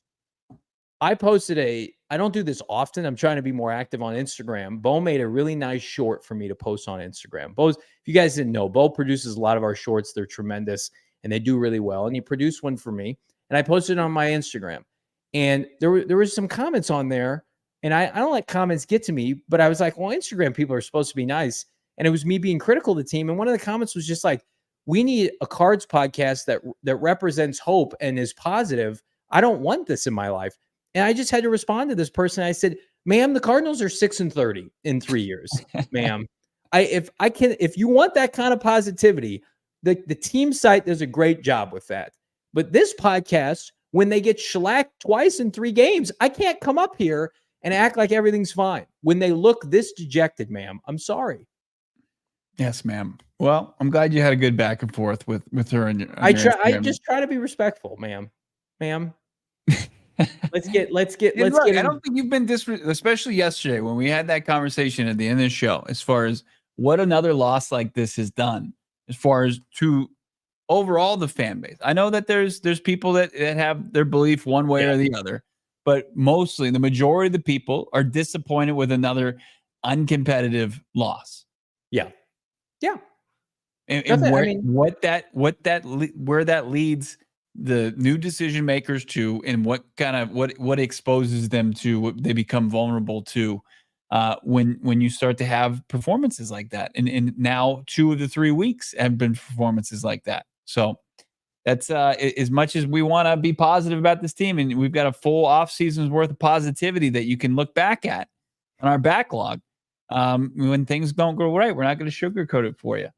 I posted I don't do this often. I'm trying to be more active on Instagram. Bo made a really nice short for me to post on Instagram. If you guys didn't know, Bo produces a lot of our shorts. They're tremendous and they do really well. And he produced one for me and I posted it on my Instagram. And there was some comments on there. And I don't let comments get to me, but I was like, well, Instagram people are supposed to be nice. And it was me being critical of the team. And one of the comments was just like, we need a Cards podcast that represents hope and is positive. I don't want this in my life. And I just had to respond to this person. I said, ma'am, the Cardinals are 6-30 in 3 years, ma'am. If you want that kind of positivity, the team site does a great job with that. But this podcast, when they get shellacked twice in 3 games, I can't come up here and act like everything's fine. When they look this dejected, ma'am, I'm sorry. Yes, ma'am. Well, I'm glad you had a good back and forth with her. I just try to be respectful, ma'am. Let's get. I don't think you've been especially yesterday when we had that conversation at the end of the show, as far as what another loss like this has done, as far as to overall the fan base. I know that there's people that have their belief one way or the other, but mostly the majority of the people are disappointed with another uncompetitive loss. Yeah. And where that leads the new decision makers to, and what exposes them to, what they become vulnerable to when you start to have performances like that. And now 2 of the 3 weeks have been performances like that. So that's as much as we want to be positive about this team, and we've got a full off season's worth of positivity that you can look back at on our backlog. When things don't go right, we're not going to sugarcoat it for you.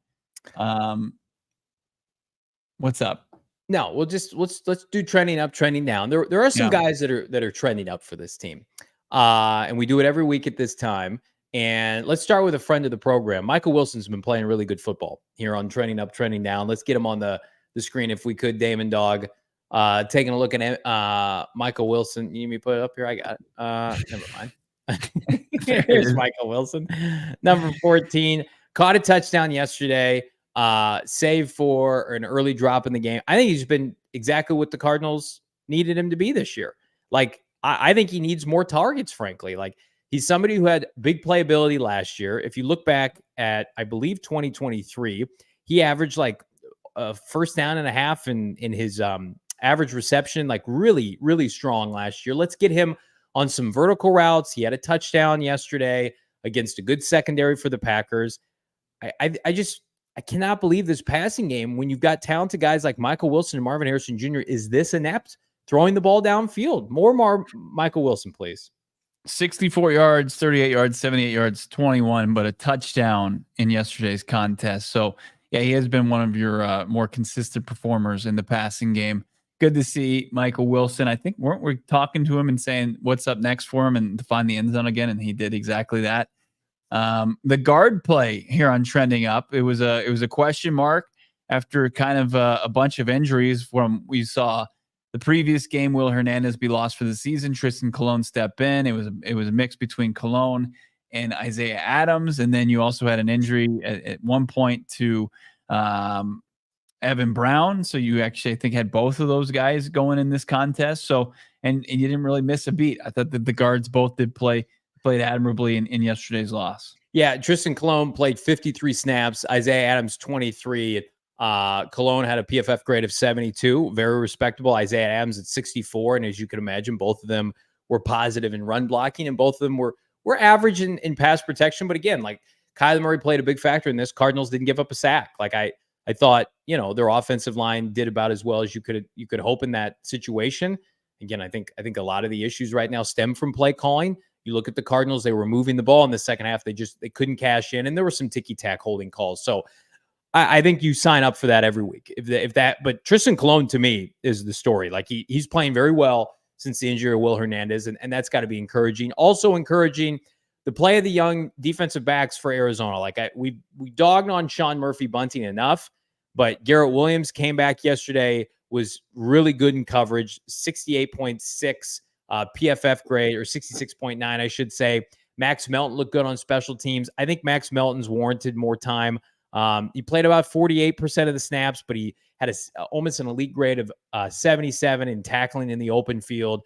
What's up? No, let's do trending up, trending down. There are some guys that are trending up for this team. And we do it every week at this time. And let's start with a friend of the program. Michael Wilson's been playing really good football here on Trending Up, Trending Down. Let's get him on the screen if we could, Damon, Dawg. Taking a look at Michael Wilson. You need me to put it up here? I got it. Never mind. Here's Michael Wilson. Number 14. Caught a touchdown yesterday. Save for an early drop in the game. I think he's been exactly what the Cardinals needed him to be this year. Like, I think he needs more targets, frankly. Like, he's somebody who had big playability last year. If you look back at, I believe, 2023, he averaged like a first down and a half in his average reception, like really, really strong last year. Let's get him on some vertical routes. He had a touchdown yesterday against a good secondary for the Packers. I cannot believe this passing game, when you've got talented guys like Michael Wilson and Marvin Harrison Jr., is this inept throwing the ball downfield. More Michael Wilson, please. 64 yards, 38 yards, 78 yards, 21, but a touchdown in yesterday's contest. So, yeah, he has been one of your more consistent performers in the passing game. Good to see Michael Wilson. I think weren't we talking to him and saying what's up next for him and to find the end zone again, and he did exactly that. The guard play here on Trending Up, it was a question mark after kind of a bunch of injuries from we saw the previous game. Will Hernandez be lost for the season? Tristan Colon step in. It was a mix between Colon and Isaiah Adams, and then you also had an injury at one point to Evan Brown. So you actually, I think, had both of those guys going in this contest. So and you didn't really miss a beat. I thought that the guards both played admirably in yesterday's loss. Yeah, Tristan Colon played 53 snaps. Isaiah Adams 23. Colon had a PFF grade of 72, very respectable. Isaiah Adams at 64, and as you can imagine, both of them were positive in run blocking, and both of them were average in pass protection. But again, like Kyler Murray played a big factor in this. Cardinals didn't give up a sack. Like I thought, their offensive line did about as well as you could hope in that situation. Again, I think a lot of the issues right now stem from play calling. You look at the Cardinals; they were moving the ball in the second half. They couldn't cash in, and there were some ticky-tack holding calls. So I think you sign up for that every week. But Tristan Colon to me is the story. Like he's playing very well since the injury of Will Hernandez, and that's got to be encouraging. Also encouraging the play of the young defensive backs for Arizona. Like we dogged on Sean Murphy Bunting enough, But Garrett Williams came back yesterday, was really good in coverage, 68.6 PFF grade, or 66.9, I should say. Max Melton looked good on special teams. I think Max Melton's warranted more time. He played about 48% of the snaps, but he had almost an elite grade of 77 in tackling in the open field.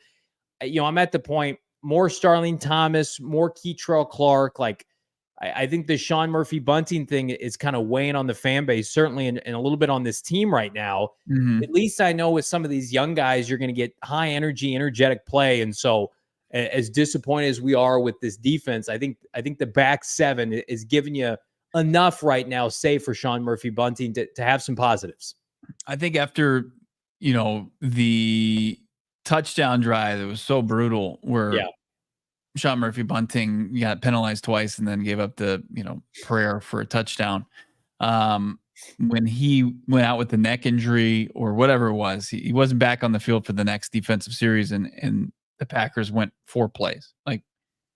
I'm at the point, more Starling Thomas, more Keitrell Clark. Like, I think the Sean Murphy-Bunting thing is kind of weighing on the fan base, certainly, and a little bit on this team right now. Mm-hmm. At least I know with some of these young guys, you're going to get high energy, energetic play. And so as disappointed as we are with this defense, I think the back seven is giving you enough right now, save for Sean Murphy-Bunting, to have some positives. I think after, the touchdown drive that was so brutal, where Sean Murphy-Bunting got penalized twice and then gave up the, prayer for a touchdown. When he went out with the neck injury or whatever it was, he wasn't back on the field for the next defensive series, and the Packers went 4 plays. Like,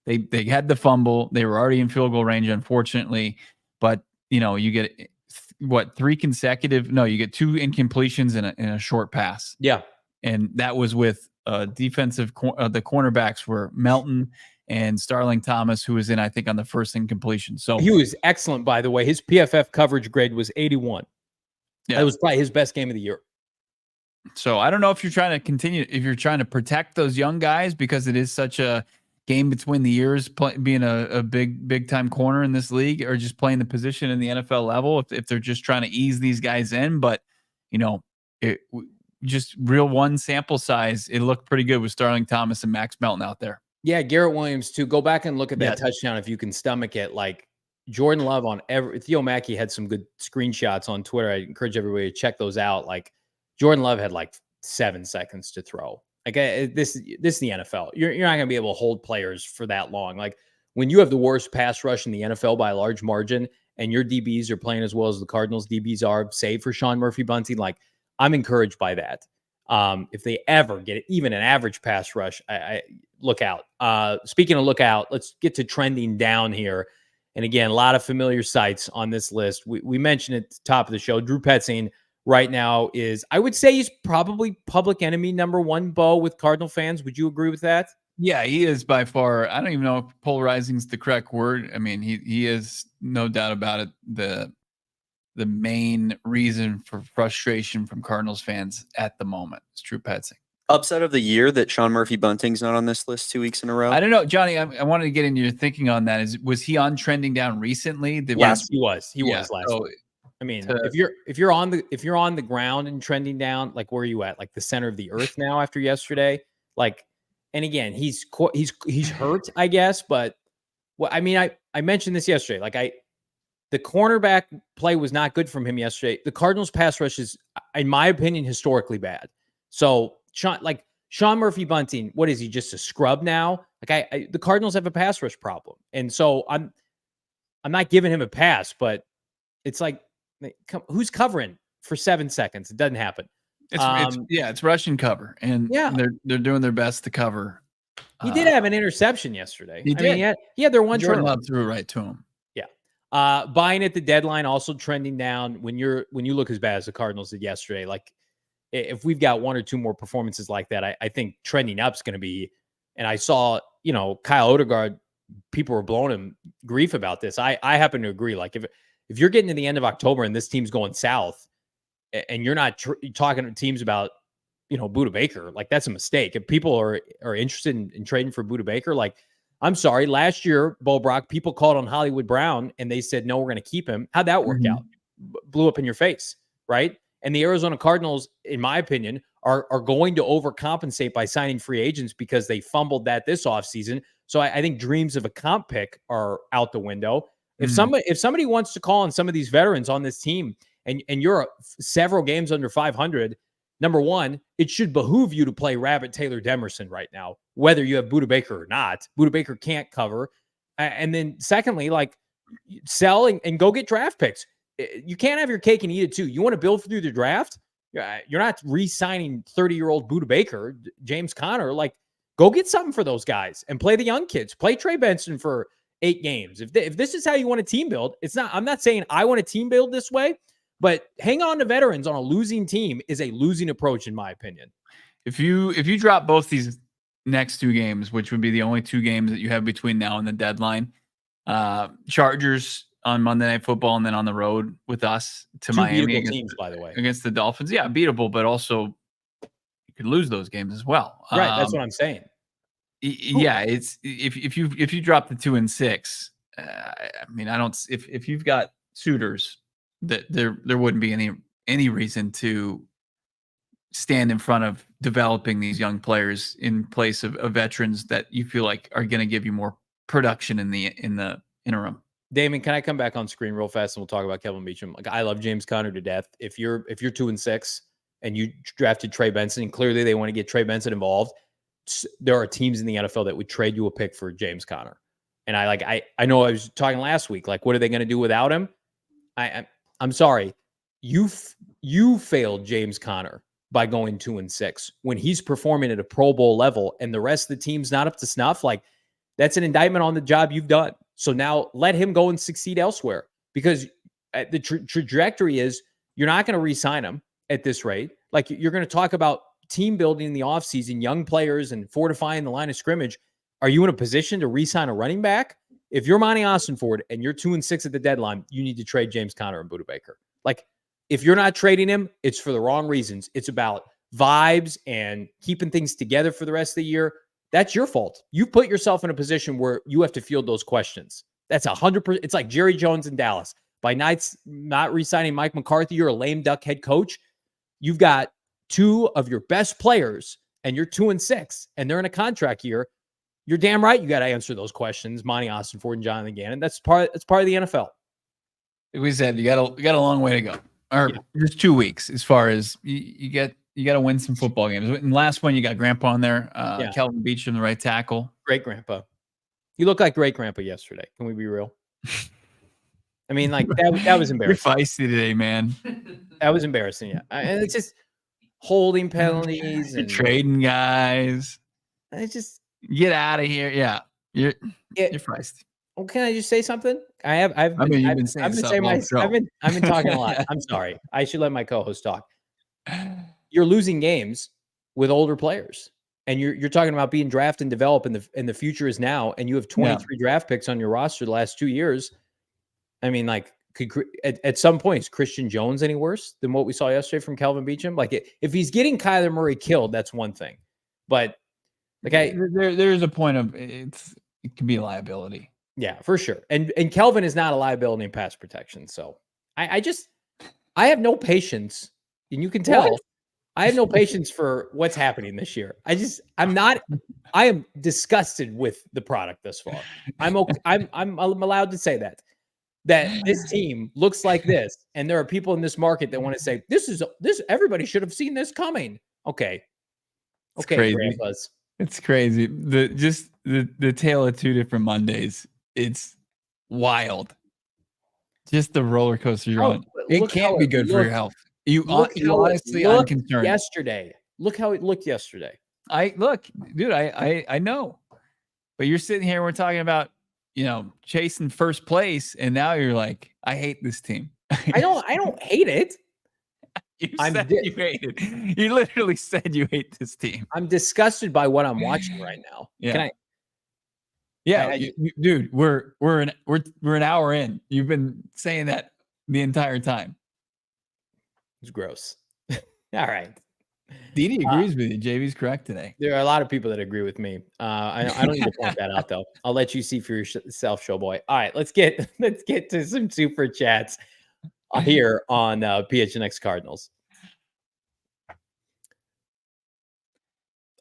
they had the fumble. They were already in field goal range, unfortunately, but you get 3 consecutive. No, you get 2 incompletions in a short pass. Yeah. And that was with defensive, the cornerbacks were Melton and Starling Thomas, who was in, I think, on the first incompletion. So he was excellent, by the way. His PFF coverage grade was 81. Yeah. That was probably his best game of the year. So I don't know if you're trying to protect those young guys, because it is such a game between the ears, being a big time corner in this league, or just playing the position in the NFL level, if they're just trying to ease these guys in. But, just real one sample size, it looked pretty good with Starling Thomas and Max Melton out there. Yeah, Garrett Williams too. Go back and look at that touchdown if you can stomach it. Like, Jordan Love Theo Mackey had some good screenshots on Twitter. I encourage everybody to check those out. Like, Jordan Love had like 7 seconds to throw. Like, this is the NFL. You're not going to be able to hold players for that long. Like, when you have the worst pass rush in the NFL by a large margin, and your DBs are playing as well as the Cardinals DBs are, save for Sean Murphy-Bunting, like, I'm encouraged by that. If they ever get even an average pass rush, I look out. Speaking of look out, let's get to trending down here. And again, a lot of familiar sites on this list. We mentioned at the top of the show, Drew Petzing right now is, I would say, he's probably public enemy number 1, Bo, with Cardinal fans. Would you agree with that? Yeah, he is by far. I don't even know if polarizing is the correct word. I mean, he is, no doubt about it, the main reason for frustration from Cardinals fans at the moment. It's Drew Petzing. Upset of the year that Sean Murphy-Bunting's not on this list 2 weeks in a row? I don't know, Johnny. I wanted to get into your thinking on that. Was he on trending down recently? Yes, he was. He was last week. I mean, to, if you're on the ground and trending down, like, where are you at? Like the center of the earth now after yesterday? Like, and again, he's hurt, I guess. But I mean, I mentioned this yesterday. Like, the cornerback play was not good from him yesterday. The Cardinals pass rush is, in my opinion, historically bad. So Sean Murphy-Bunting, what is he, just a scrub now? Like, the Cardinals have a pass rush problem. And so I'm not giving him a pass, but it's like, who's covering for 7 seconds? It doesn't happen. It's Russian cover, and they're doing their best to cover. He did have an interception yesterday. He did. Mean, he had their one Jordan turnover. Love threw right to him. Yeah. Buying at the deadline, also trending down. When you look as bad as the Cardinals did yesterday, like, if we've got 1 or 2 more performances like that, I think trending up is going to be. And I saw, Kyle Odegaard, people were blowing him grief about this. I happen to agree. Like, if you're getting to the end of October and this team's going south, and you're not talking to teams about, Budda Baker, like, that's a mistake. If people are interested in trading for Budda Baker, like, I'm sorry, last year, Bo Brock, people called on Hollywood Brown and they said, no, we're going to keep him. How'd that work out? Blew up in your face, right? And the Arizona Cardinals, in my opinion, are going to overcompensate by signing free agents because they fumbled that this offseason. So I think dreams of a comp pick are out the window. If somebody wants to call on some of these veterans on this team, and you're several games under 500, number one, it should behoove you to play Rabbit Taylor Demerson right now, whether you have Budda Baker or not. Budda Baker can't cover. And then secondly, like, sell and go get draft picks. You can't have your cake and eat it too. You want to build through the draft? You're not re-signing 30-year-old Budda Baker, James Conner. Like, go get something for those guys and play the young kids. Play Trey Benson for 8 games. If this is how you want a team build, I'm not saying I want a team build this way, But hang on to veterans on a losing team is a losing approach, in my opinion. If you drop both these next 2 games, which would be the only 2 games that you have between now and the deadline, Chargers on Monday Night Football and then on the road with us to 2 Miami beatable teams, by the way. against the Dolphins. Yeah, beatable, but also you could lose those games as well. Right, that's what I'm saying. Yeah, it's if you drop the 2 and 6, I mean, I don't. If you've got suitors, that there wouldn't be any reason to stand in front of developing these young players in place of veterans that you feel like are going to give you more production in the interim. Damon, can I come back on screen real fast and we'll talk about Kelvin Beachum? Like, I love James Conner to death. If you're 2 and 6 and you drafted Trey Benson, and clearly they want to get Trey Benson involved, there are teams in the NFL that would trade you a pick for James Conner. And I know I was talking last week, like, what are they going to do without him? I'm sorry. You failed James Conner by going 2 and 6 when he's performing at a Pro Bowl level and the rest of the team's not up to snuff. Like, that's an indictment on the job you've done. So now let him go and succeed elsewhere, because the trajectory is you're not going to re-sign him at this rate. Like, you're going to talk about team building in the offseason, young players and fortifying the line of scrimmage. Are you in a position to re-sign a running back? If you're Monty Austinford and you're 2 and 6 at the deadline, you need to trade James Conner and Budda Baker. Like, if you're not trading him, it's for the wrong reasons. It's about vibes and keeping things together for the rest of the year. That's your fault. You put yourself in a position where you have to field those questions. That's 100%. It's like Jerry Jones in Dallas. By not re-signing Mike McCarthy, you're a lame duck head coach. You've got 2 of your best players and you're 2 and 6 and they're in a contract year. You're damn right you got to answer those questions, Monty Austinford and Jonathan Gannon. That's part of the NFL. Like we said, you got a long way to go. Or just 2 weeks as far as you got to win some football games. And last one, you got Grandpa on there. Kelvin Beachum, the right tackle. Great Grandpa. You look like Great Grandpa yesterday. Can we be real? I mean, like, that was embarrassing. You're feisty today, man. That was embarrassing, yeah. And it's just holding penalties and trading guys. It's just get out of here. Yeah, you're feisty. Well, can I just say something? I've been talking a lot. I'm sorry. I should let my co-host talk. You're losing games with older players, and you're talking about being drafted and developed, and the future is now. And you have 23 draft picks on your roster the last 2 years. I mean, like, at some point, is Christian Jones any worse than what we saw yesterday from Kelvin Beachum? Like, if he's getting Kyler Murray killed, that's one thing. But like, there's a point of it can be a liability. Yeah, for sure. And Kelvin is not a liability in pass protection. So I have no patience, and you can tell. What? I have no patience for what's happening this year. I am disgusted with the product thus far. I'm allowed to say that this team looks like this, and there are people in this market that want to say this everybody should have seen this coming. Okay, crazy. Grandpas. It's crazy. The tale of 2 different Mondays. It's wild. Just the roller coaster you're on. It can't be good for your health. You honestly, I'm concerned. Yesterday, look how it looked yesterday. I know, but you're sitting here. We're talking about chasing first place, and now you're like, I hate this team. I don't hate it. You hate it. You literally said you hate this team. I'm disgusted by what I'm watching right now. Yeah. Dude, we're an hour in. You've been saying that the entire time. It's gross. All right. Didi agrees with you. JV's correct today. There are a lot of people that agree with me. I don't need to point that out though. I'll let you see for yourself, Showboy. All right, let's get to some super chats here on PHNX Cardinals.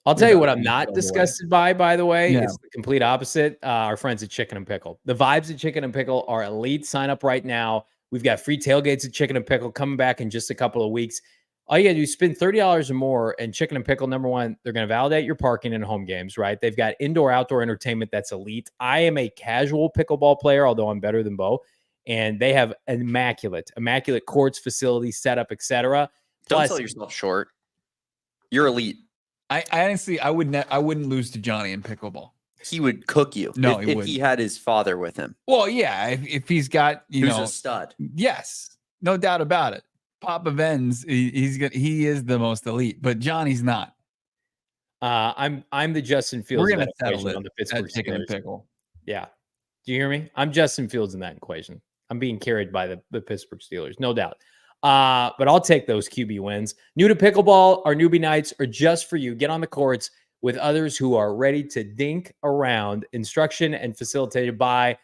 I'll tell you what I'm not disgusted by the way. It's the complete opposite. Our friends at Chicken and Pickle. The vibes at Chicken and Pickle are elite. Sign up right now. We've got free tailgates at Chicken and Pickle coming back in just a couple of weeks. All you got to do is spend $30 or more, and Chicken and Pickle, number one, they're going to validate your parking in home games, right? They've got indoor-outdoor entertainment that's elite. I am a casual pickleball player, although I'm better than Bo, and they have immaculate courts, facilities, setup, etc. Don't sell yourself short. You're elite. I honestly, I wouldn't lose to Johnny in pickleball. He would cook you. No, if he had his father with him. Well, yeah, if he's got, Who's a stud. Yes, no doubt about it. Papa Ben's, he is the most elite, but Johnny's not. I'm the Justin Fields. We're of gonna that settle equation it on the Pittsburgh at chicken and Steelers. pickle. Yeah. Do you hear me? I'm Justin Fields in that equation. I'm being carried by the Pittsburgh Steelers, no doubt. But I'll take those QB wins. New to pickleball, our newbie nights are just for you. Get on the courts with others who are ready to dink around. Instruction and facilitated by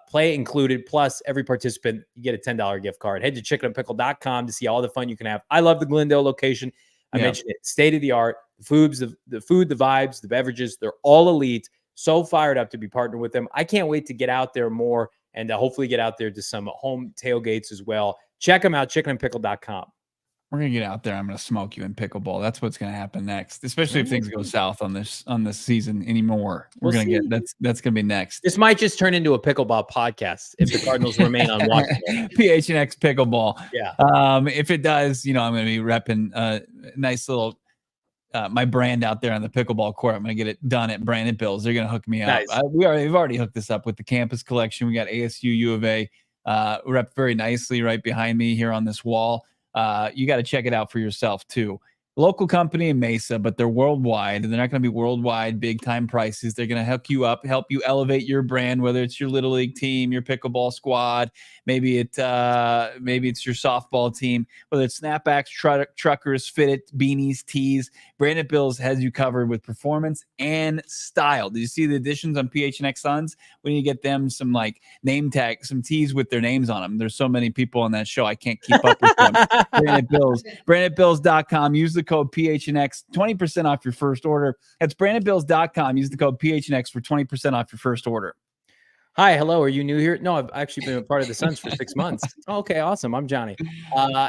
play included. Plus, every participant, you get a $10 gift card. Head to chickenandpickle.com to see all the fun you can have. I love the Glendale location. I mentioned it. State of the art. The food, the vibes, the beverages, they're all elite. So fired up to be partnered with them. I can't wait to get out there more and hopefully get out there to some home tailgates as well. Check them out, chickenandpickle.com. We're gonna get out there. I'm gonna smoke you in pickleball. That's what's gonna happen next, especially if things go south on this season anymore. We're gonna get that's gonna be next. This might just turn into a pickleball podcast if the Cardinals remain unwatchable. PHNX pickleball. Yeah. If it does, I'm gonna be repping a nice little my brand out there on the pickleball court. I'm gonna get it done at Brandon Bills. They're gonna hook me up. Nice. We've already hooked this up with the campus collection. We got ASU, U of A, rep very nicely right behind me here on this wall. You got to check it out for yourself too. Local company in Mesa, but they're worldwide. They're not going to be worldwide big time prices. They're going to hook you up, help you elevate your brand, whether it's your little league team, your pickleball squad, maybe it's your softball team, whether it's snapbacks, truckers, fitted, beanies, tees. Brandon Bills has you covered with performance and style. Did you see the additions on PHNX Suns? We need to get them some like name tag, some tees with their names on them. There's so many people on that show. I can't keep up with them. Brandon Bills, BrandonBills.com. Use the code PHNX, 20% off your first order. That's BrandonBills.com. Use the code PHNX for 20% off your first order. Hi, hello. Are you new here? No, I've actually been a part of the Suns for 6 months. Okay, awesome. I'm Johnny.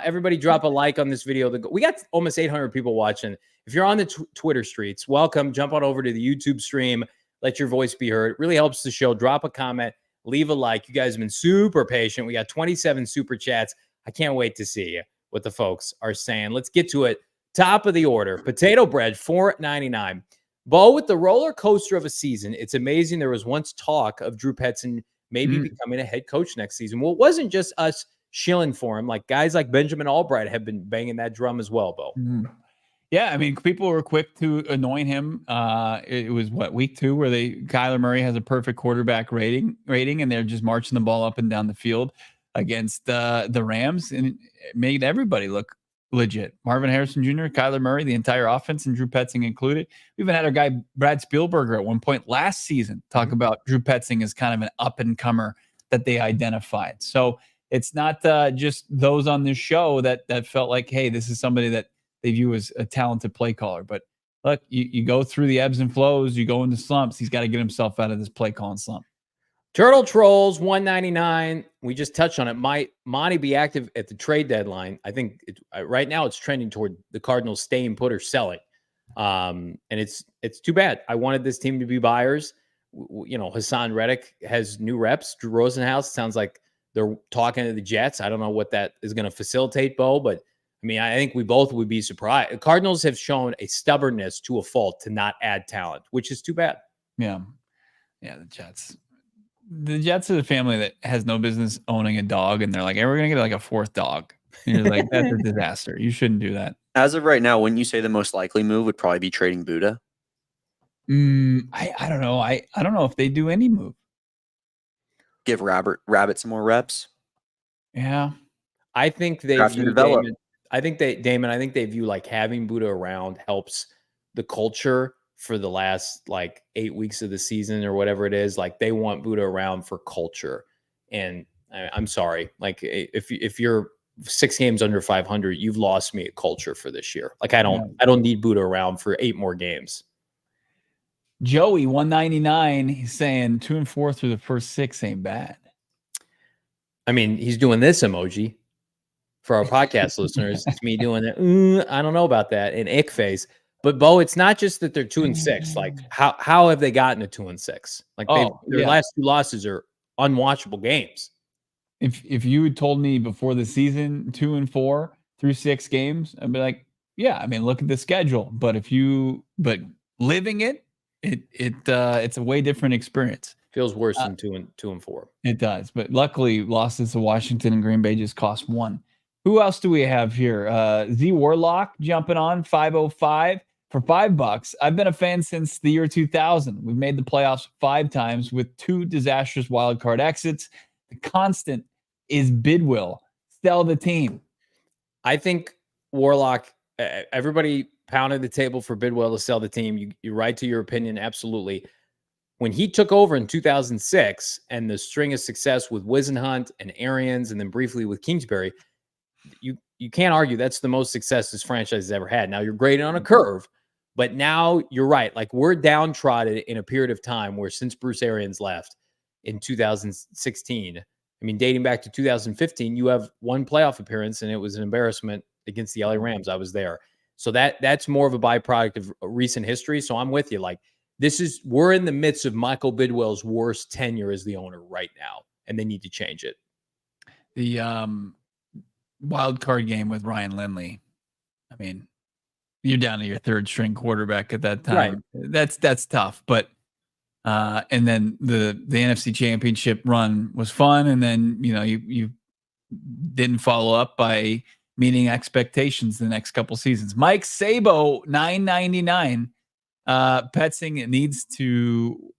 Everybody drop a like on this video. We got almost 800 people watching. If you're on the Twitter streets, welcome. Jump on over to the YouTube stream. Let your voice be heard. It really helps the show. Drop a comment. Leave a like. You guys have been super patient. We got 27 super chats. I can't wait to see what the folks are saying. Let's get to it. Top of the order. Potato bread, $4.99. Bo, with the roller coaster of a season, it's amazing there was once talk of Drew Petzing maybe becoming a head coach next season. Well, it wasn't just us shilling for him. Like guys like Benjamin Albright have been banging that drum as well, Bo. Yeah, I mean, people were quick to anoint him. It was week 2 where Kyler Murray has a perfect quarterback rating, and they're just marching the ball up and down the field against the Rams, and it made everybody look legit. Marvin Harrison Jr., Kyler Murray, the entire offense, and Drew Petzing included. We even had our guy Brad Spielberger at one point last season talk about Drew Petzing as kind of an up-and-comer that they identified. So it's not just those on this show that felt like, hey, this is somebody that they view as a talented play caller. But look, you go through the ebbs and flows, you go into slumps. He's got to get himself out of this play calling slump. Turtle Trolls, $1.99. We just touched on it. Might Monty be active at the trade deadline? I think right now it's trending toward the Cardinals staying put or selling. And it's too bad. I wanted this team to be buyers. Hassan Reddick has new reps. Drew Rosenhaus sounds like they're talking to the Jets. I don't know what that is going to facilitate, Bo, but I mean, I think we both would be surprised. The Cardinals have shown a stubbornness to a fault to not add talent, which is too bad. Yeah. Yeah, the Jets. The Jets are the family that has no business owning a dog, and they're like, hey, we're going to get like a 4th dog. And you're like, that's a disaster. You shouldn't do that. As of right now, wouldn't you say the most likely move would probably be trading Buddha? I don't know. I don't know if they do any move. Give Rabbit some more reps? Yeah. I think they Draft and view develop. Damon, I think they view like having Buddha around helps the culture for the last like 8 weeks of the season or whatever it is. Like they want Buddha around for culture. And I'm sorry, like if you're 6 games under 500, you've lost me at culture for this year. Like I don't need Buddha around for 8 more games. Joey, $1.99. He's saying 2-4 through the first 6 ain't bad. I mean, he's doing this emoji for our podcast listeners. It's me doing it. I don't know about that. An ick face. But Bo, it's not just that they're 2-6. Like how have they gotten to 2-6? Like their last 2 losses are unwatchable games. If you had told me before the season 2-4 through 6 games, I'd be like, yeah, I mean, look at the schedule. But living it's a way different experience. Feels worse than 2-4. It does. But luckily, losses to Washington and Green Bay just cost 1. Who else do we have here? Z Warlock jumping on 505 for $5. I've been a fan since the year 2000. We've made the playoffs 5 times with 2 disastrous wild card exits. The constant is Bidwill. Sell the team. I think Warlock, everybody pounded the table for Bidwill to sell the team. You're right to your opinion. Absolutely. When he took over in 2006 and the string of success with Wisenhunt and Arians and then briefly with Kingsbury, you can't argue that's the most success this franchise has ever had. Now you're grading on a curve, but now you're right. Like, we're downtrodden in a period of time where since Bruce Arians left in 2016, I mean, dating back to 2015, you have 1 playoff appearance and it was an embarrassment against the LA Rams. I was there. So that's more of a byproduct of recent history. So I'm with you. Like, we're in the midst of Michael Bidwell's worst tenure as the owner right now, and they need to change it. The wild card game with Ryan Lindley. I mean, you're down to your 3rd string quarterback at that time. Right. That's tough. But and then the NFC Championship run was fun, and then you didn't follow up by meeting expectations the next couple seasons. Mike Sabo, $9.99. Petzing needs to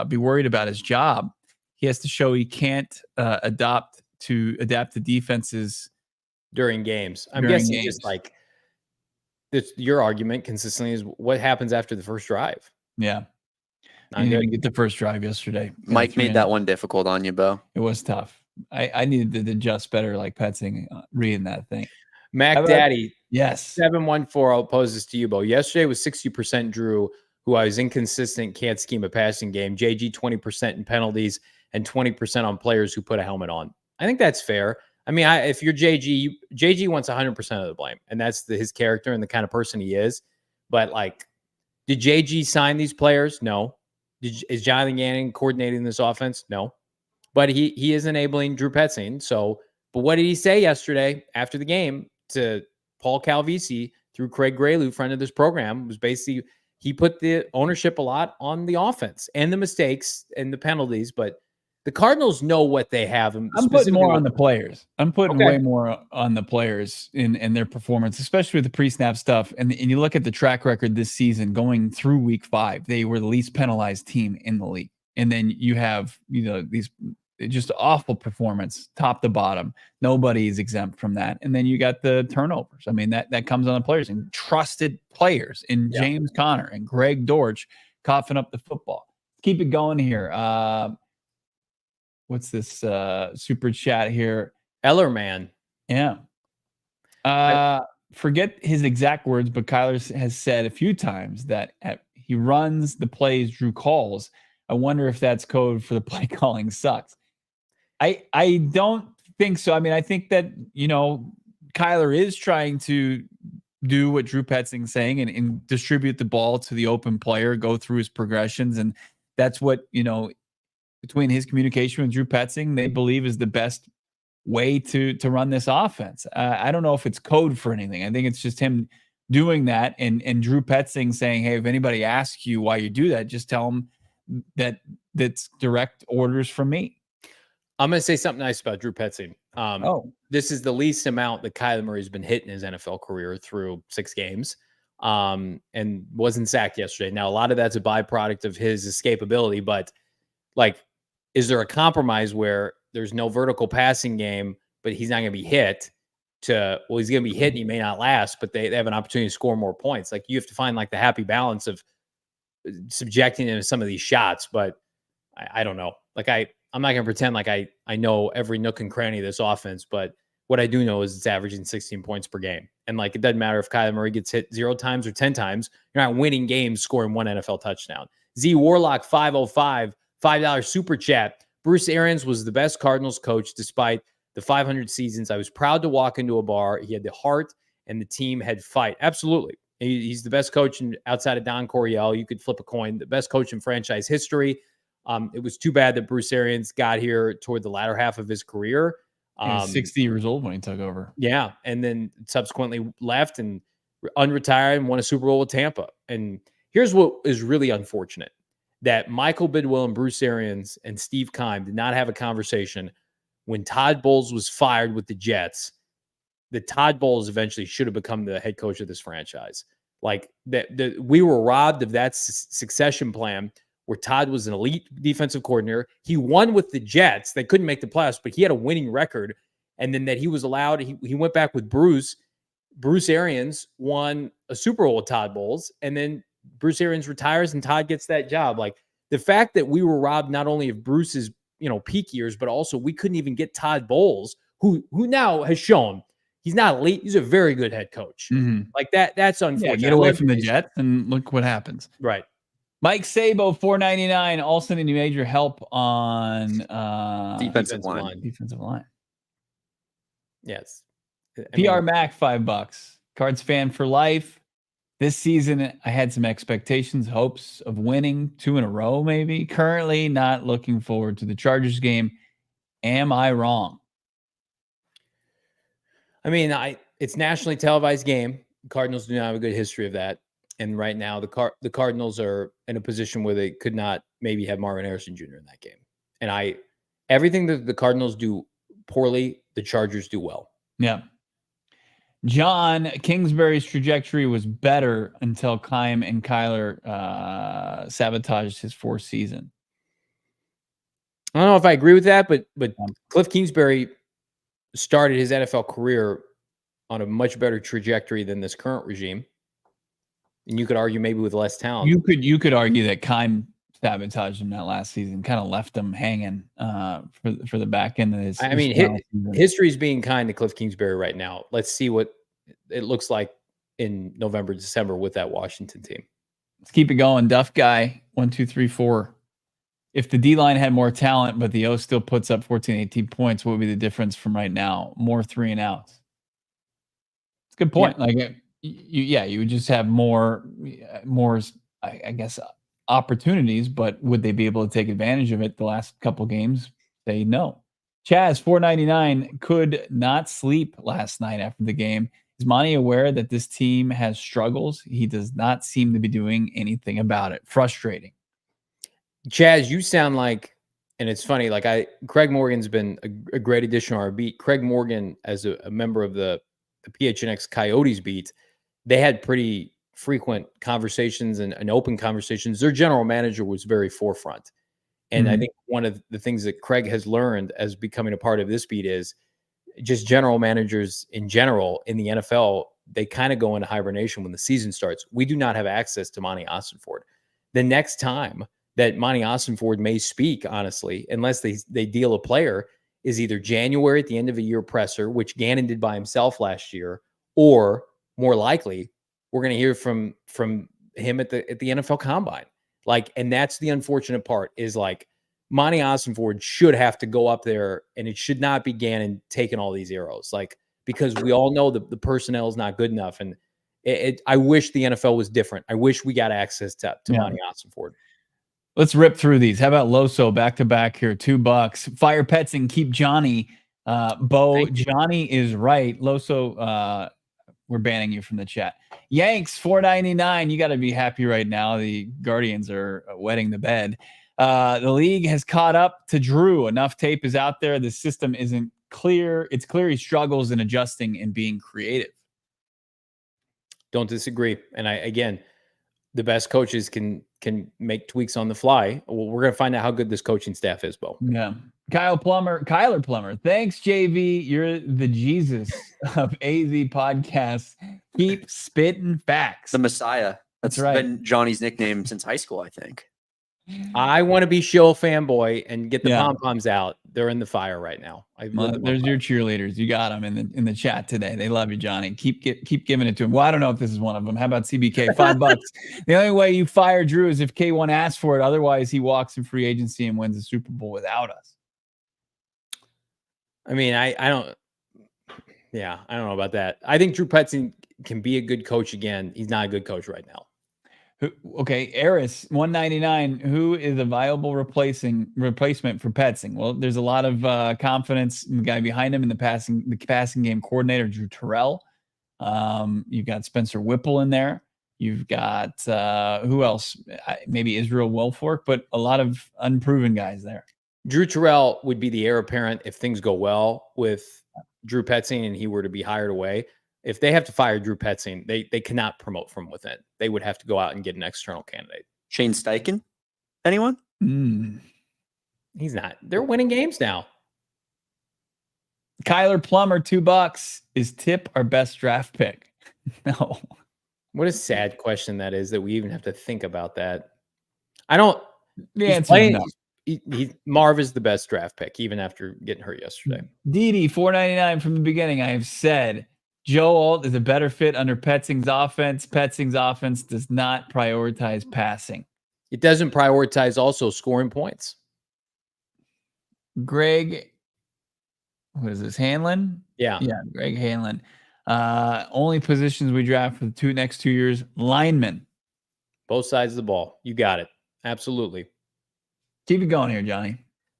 be worried about his job. He has to show he can't adapt to defenses during games. I'm guessing just like your argument consistently is what happens after the first drive. Yeah. I didn't get the first drive yesterday. Mike made that one difficult on you, Bo. It was tough. I needed to adjust better, like Petzing reading that thing. Mac Daddy, yes. 714. I'll pose this to you, Bo. Yesterday was 60% Drew, who I was inconsistent, can't scheme a passing game. JG 20% in penalties and 20% on players who put a helmet on. I think that's fair. I mean, if you're JG wants 100% of the blame, and that's his character and the kind of person he is. But like, did JG sign these players? No. Is Jonathan Gannon coordinating this offense? No. But he is enabling Drew Petzing. So, but what did he say yesterday after the game to Paul Calvisi through Craig Graylu, friend of this program? Was basically he put the ownership a lot on the offense and the mistakes and the penalties, but the Cardinals know what they have. I'm putting more on the players. I'm putting way more on the players in their performance, especially with the pre-snap stuff. And you look at the track record this season going through week 5, they were the least penalized team in the league. And then you have, these just awful performance top to bottom. Nobody is exempt from that. And then you got the turnovers. I mean, that comes on the players and trusted players in James Conner and Greg Dortch coughing up the football. Keep it going here. What's this super chat here? Ellerman. Yeah. Forget his exact words, but Kyler has said a few times that he runs the plays Drew calls. I wonder if that's code for the play calling sucks. I don't think so. I mean, I think that, Kyler is trying to do what Drew Petzing's saying and distribute the ball to the open player, go through his progressions. And that's what, between his communication with Drew Petzing, they believe is the best way to run this offense. I don't know if it's code for anything. I think it's just him doing that and Drew Petzing saying, hey, if anybody asks you why you do that, just tell them that's direct orders from me. I'm going to say something nice about Drew Petzing. This is the least amount that Kyler Murray's been hit in his NFL career through 6 games and wasn't sacked yesterday. Now, a lot of that's a byproduct of his escapability, but like, is there a compromise where there's no vertical passing game, but he's not going to be hit he's going to be hit and he may not last, but they have an opportunity to score more points. Like, you have to find like the happy balance of subjecting him to some of these shots, but I don't know. Like, I'm not going to pretend like I know every nook and cranny of this offense, but what I do know is it's averaging 16 points per game. And like, it doesn't matter if Kyler Murray gets hit 0 times or 10 times, you're not winning games scoring 1 NFL touchdown. Z Warlock 505, $5 super chat. Bruce Arians was the best Cardinals coach despite the 500 seasons. I was proud to walk into a bar. He had the heart and the team had fight. Absolutely. He's the best coach outside of Don Coryell. You could flip a coin. The best coach in franchise history. It was too bad that Bruce Arians got here toward the latter half of his career. He was 60 years old when he took over. Yeah. And then subsequently left and unretired and won a Super Bowl with Tampa. And here's what is really unfortunate. That Michael Bidwill and Bruce Arians and Steve Keim did not have a conversation when Todd Bowles was fired with the Jets that Todd Bowles eventually should have become the head coach of this franchise. Like that we were robbed of that succession plan where Todd was an elite defensive coordinator. He won with the Jets. They couldn't make the playoffs, but he had a winning record. And then that he was allowed, he went back with Bruce. Bruce Arians won a Super Bowl with Todd Bowles. And then Bruce Arians retires and Todd gets that job. Like the fact that we were robbed not only of Bruce's, peak years, but also we couldn't even get Todd Bowles, who now has shown he's not elite. He's a very good head coach. Like that's unfortunate. Yeah, get away from the Jets and look what happens. Right. Mike Sabo, $4.99. Also need major help on defensive line. Defensive line. Yes. PR Mac, $5. Cards fan for life. This season, I had some expectations, hopes of winning 2 in a row, maybe. Currently, not looking forward to the Chargers game. Am I wrong? I mean, it's nationally televised game. Cardinals do not have a good history of that. And right now, the Cardinals are in a position where they could not maybe have Marvin Harrison Jr. in that game. And everything that the Cardinals do poorly, the Chargers do well. Yeah. John, Kingsbury's trajectory was better until Keim and Kyler sabotaged his 4th season. I don't know if I agree with that, but Cliff Kingsbury started his NFL career on a much better trajectory than this current regime. And you could argue maybe with less talent. You could argue that Keim sabotaged him that last season, kind of left him hanging for the back end of his. I mean, history is being kind to Cliff Kingsbury right now. Let's see what it looks like in November, December with that Washington team. Let's keep it going. Duff guy, 1, 2, 3, 4. If the D-line had more talent, but the O still puts up 14, 18 points, what would be the difference from right now? More 3 and outs. It's a good point. Yeah. Like, you would just have more, I guess, opportunities, but would they be able to take advantage of it the last couple games? Say no. Chaz, $4.99, could not sleep last night after the game. Is Monty aware that this team has struggles? He does not seem to be doing anything about it. Frustrating. Chaz, you sound like, and it's funny, like Craig Morgan's been a great addition to our beat. Craig Morgan, as a member of the PHNX Coyotes beat, they had pretty frequent conversations and open conversations. Their general manager was very forefront. And I think one of the things that Craig has learned as becoming a part of this beat is just general managers in general in the NFL, they kind of go into hibernation when the season starts. We do not have access to Monty Ossenford. The next time that Monty Ossenford may speak, honestly, unless they deal a player, is either January at the end of a year presser, which Gannon did by himself last year, or more likely, we're going to hear from him at the NFL Combine. Like, and that's the unfortunate part is like Monty Ossenford should have to go up there, and it should not be Gannon taking all these arrows. Like, because we all know the personnel is not good enough. And I wish the NFL was different. I wish we got access to Monty Ossenford. Let's rip through these. How about Loso back to back here? $2. Fire Petzing, keep Johnny. Bo, Johnny is right. Loso, we're banning you from the chat. Yanks, $4.99. You got to be happy right now. The Guardians are wetting the bed. The league has caught up to Drew. Enough tape is out there. The system isn't clear. It's clear he struggles in adjusting and being creative. Don't disagree. And again, the best coaches can make tweaks on the fly. Well, we're going to find out how good this coaching staff is, Bo. Yeah. Kyler Plummer. Thanks, JV. You're the Jesus of AZ podcasts. Keep spitting facts. The Messiah. That's right. Been Johnny's nickname since high school, I think. I want to be Shill fanboy and get the pom-poms out. They're in the fire right now. There's your cheerleaders. You got them in the chat today. They love you, Johnny. Keep giving it to him. Well, I don't know if this is one of them. How about CBK? $5. The only way you fire Drew is if K1 asks for it. Otherwise, he walks in free agency and wins the Super Bowl without us. I mean, I don't know about that. I think Drew Petzing can be a good coach again. He's not a good coach right now. Okay, Eris, $1.99. Who is a viable replacement for Petzing? Well, there's a lot of confidence in the guy behind him in the passing game coordinator, Drew Terrell. You've got Spencer Whipple in there. You've got who else? Maybe Israel Wilfork, but a lot of unproven guys there. Drew Terrell would be the heir apparent if things go well with Drew Petzing and he were to be hired away, if they have to fire Drew Petzing, they cannot promote from within. They would have to go out and get an external candidate. Shane Steichen? Anyone? He's not. They're winning games now. Kyler Plummer, $2. Is Tip our best draft pick? No. What a sad question that is, that we even have to think about that. I don't. The answer is no. Marv is the best draft pick, even after getting hurt yesterday. Didi, $4.99 from the beginning. I have said Joe Alt is a better fit under Petzing's offense. Petzing's offense does not prioritize passing. It doesn't prioritize also scoring points. Greg, what is this? Hanlon? Yeah, Greg Hanlon. Only positions we draft for the next 2 years: linemen. Both sides of the ball. You got it. Absolutely. Keep it going here, Johnny.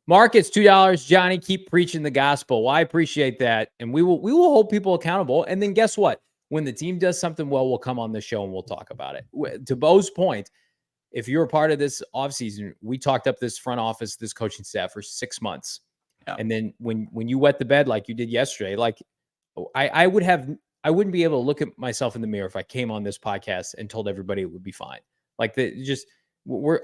Mark, it's $2. Johnny, keep preaching the gospel. Well, I appreciate that. And we will hold people accountable. And then guess what? When the team does something well, we'll come on the show and we'll talk about it. To Bo's point, if you're a part of this offseason, we talked up this front office, this coaching staff for 6 months. Yeah. And then when you wet the bed like you did yesterday, like I wouldn't be able to look at myself in the mirror if I came on this podcast and told everybody it would be fine. Like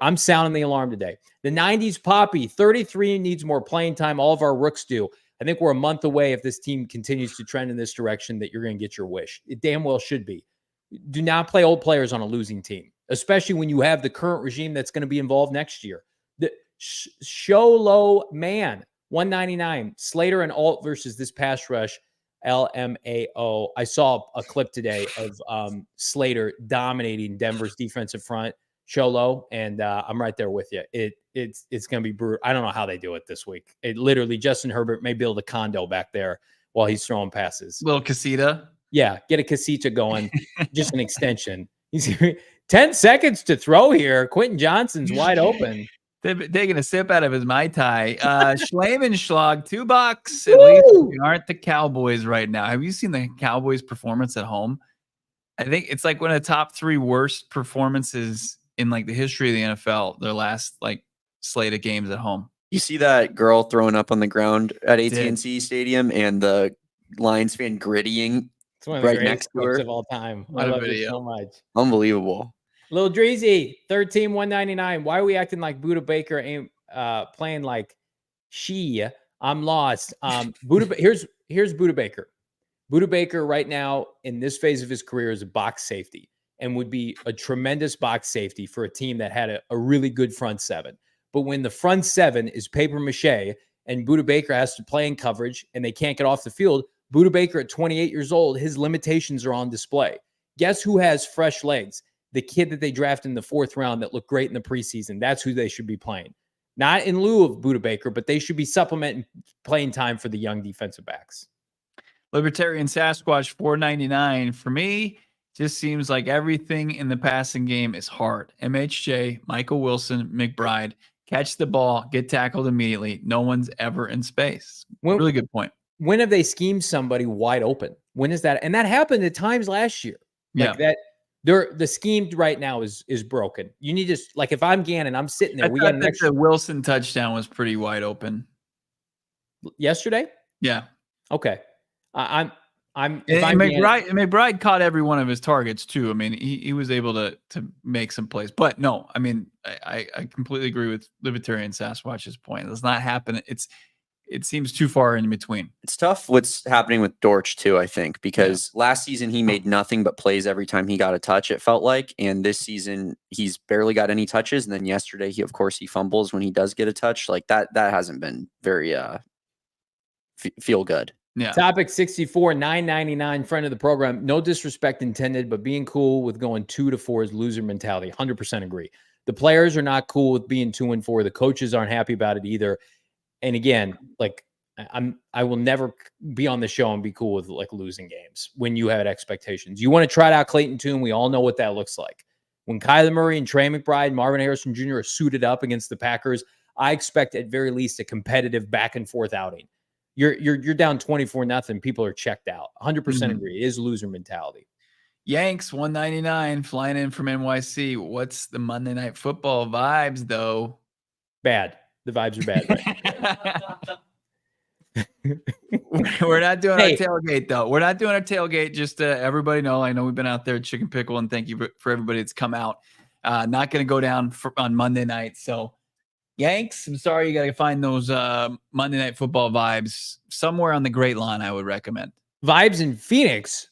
I'm sounding the alarm today. The 90s Poppy, 33 needs more playing time. All of our rooks do. I think we're a month away if this team continues to trend in this direction that you're going to get your wish. It damn well should be. Do not play old players on a losing team, especially when you have the current regime that's going to be involved next year. The show low man, 199. Slater and Alt versus this pass rush, LMAO. I saw a clip today of Slater dominating Denver's defensive front. Show low, and I'm right there with you. It's going to be brutal. I don't know how they do it this week. It literally, Justin Herbert may build a condo back there while he's throwing passes. Little casita. Yeah, get a casita going. Just an extension. He's 10 seconds to throw here. Quentin Johnson's wide open. They've taking a sip out of his Mai Tai. Schlag, $2. At least we aren't the Cowboys right now. Have you seen the Cowboys' performance at home? I think it's like one of the top 3 worst performances in like the history of the NFL, their last like slate of games at home. You see that girl throwing up on the ground at AT&T Stadium and the Lions fan grittying right next to her of all time. I love it so much. Unbelievable. Lil Dreezy, 13, 199. Why are we acting like Buda Baker ain't playing like she? I'm lost. Here's Buda Baker. Buda Baker right now in this phase of his career is a box safety and would be a tremendous box safety for a team that had a really good front seven. But when the front seven is paper mache and Buda Baker has to play in coverage and they can't get off the field, Buda Baker at 28 years old, his limitations are on display. Guess who has fresh legs? The kid that they drafted in the 4th round that looked great in the preseason. That's who they should be playing. Not in lieu of Buda Baker, but they should be supplementing playing time for the young defensive backs. Libertarian Sasquatch, $4.99. For me, just seems like everything in the passing game is hard. MHJ, Michael Wilson, McBride, catch the ball, get tackled immediately. No one's ever in space. Really good point. When have they schemed somebody wide open? When is that? And that happened at times last year. Like that. The scheme right now is broken. You need to, like, if I'm Gannon, I'm sitting there. I thought the Wilson touchdown was pretty wide open yesterday. Yeah. Okay. McBride caught every one of his targets too. I mean, he was able to make some plays, but no, I mean, I completely agree with Libertarian Sasquatch's point. It does not happen. It seems too far in between. It's tough what's happening with Dortch too, I think, because last season he made nothing but plays every time he got a touch, it felt like. And this season he's barely got any touches. And then yesterday he fumbles when he does get a touch. Like that hasn't been very feel good. Yeah. Topic 64, $9.99, friend of the program. No disrespect intended, but being cool with going 2 to 4 is loser mentality. 100% agree. The players are not cool with being 2 and 4. The coaches aren't happy about it either. And again, like I will never be on the show and be cool with like losing games when you had expectations. You want to try out Clayton Tune. We all know what that looks like. When Kyler Murray and Trey McBride, Marvin Harrison Jr. are suited up against the Packers, I expect at very least a competitive back and forth outing. You're down 24-0. People are checked out. 100% agree. It is loser mentality. Yanks, $1.99, flying in from NYC. What's the Monday Night Football vibes, though? Bad. The vibes are bad. Right? We're not doing Hey. our tailgate, though. We're not doing our tailgate. Just to everybody know, I know we've been out there at Chicken Pickle, and thank you for everybody that's come out. Not going to go down on Monday night. So, Yanks, I'm sorry you got to find those Monday Night Football vibes somewhere on the Great Lawn, I would recommend. Vibes in Phoenix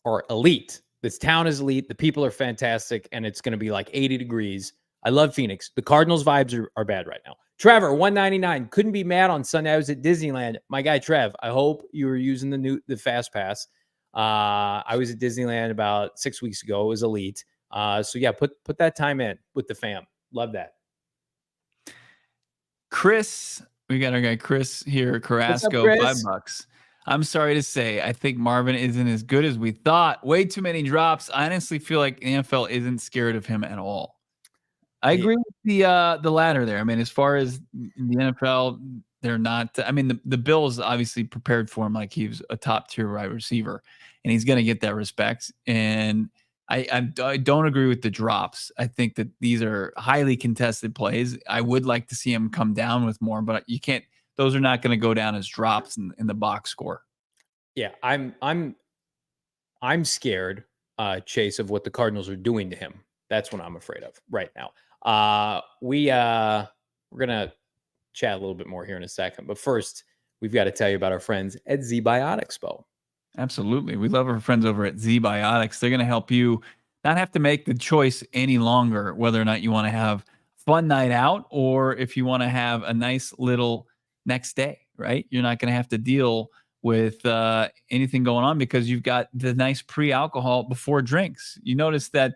are elite. This town is elite. The people are fantastic, and it's going to be like 80 degrees. I love Phoenix. The Cardinals vibes are bad right now. Trevor, 199. Couldn't be mad on Sunday. I was at Disneyland. My guy Trev, I hope you were using the Fast Pass. I was at Disneyland about 6 weeks ago. It was elite. So yeah, put that time in with the fam. Love that. Chris, we got our guy Chris here, Carrasco, Chris? $5. I'm sorry to say, I think Marvin isn't as good as we thought. Way too many drops. I honestly feel like the NFL isn't scared of him at all. I agree with the latter there. I mean, as far as the NFL, they're not. I mean, the Bills obviously prepared for him like he was a top tier wide receiver, and he's going to get that respect. And I don't agree with the drops. I think that these are highly contested plays. I would like to see him come down with more, but you can't. Those are not going to go down as drops in the box score. Yeah, I'm scared, Chase, of what the Cardinals are doing to him. That's what I'm afraid of right now. We're gonna chat a little bit more here in a second, but first we've got to tell you about our friends at ZBiotics, Bo. Absolutely. We love our friends over at ZBiotics. They're going to help you not have to make the choice any longer whether or not you want to have a fun night out or if you want to have a nice little next day, right? You're not going to have to deal with anything going on because you've got the nice pre-alcohol before drinks. You notice that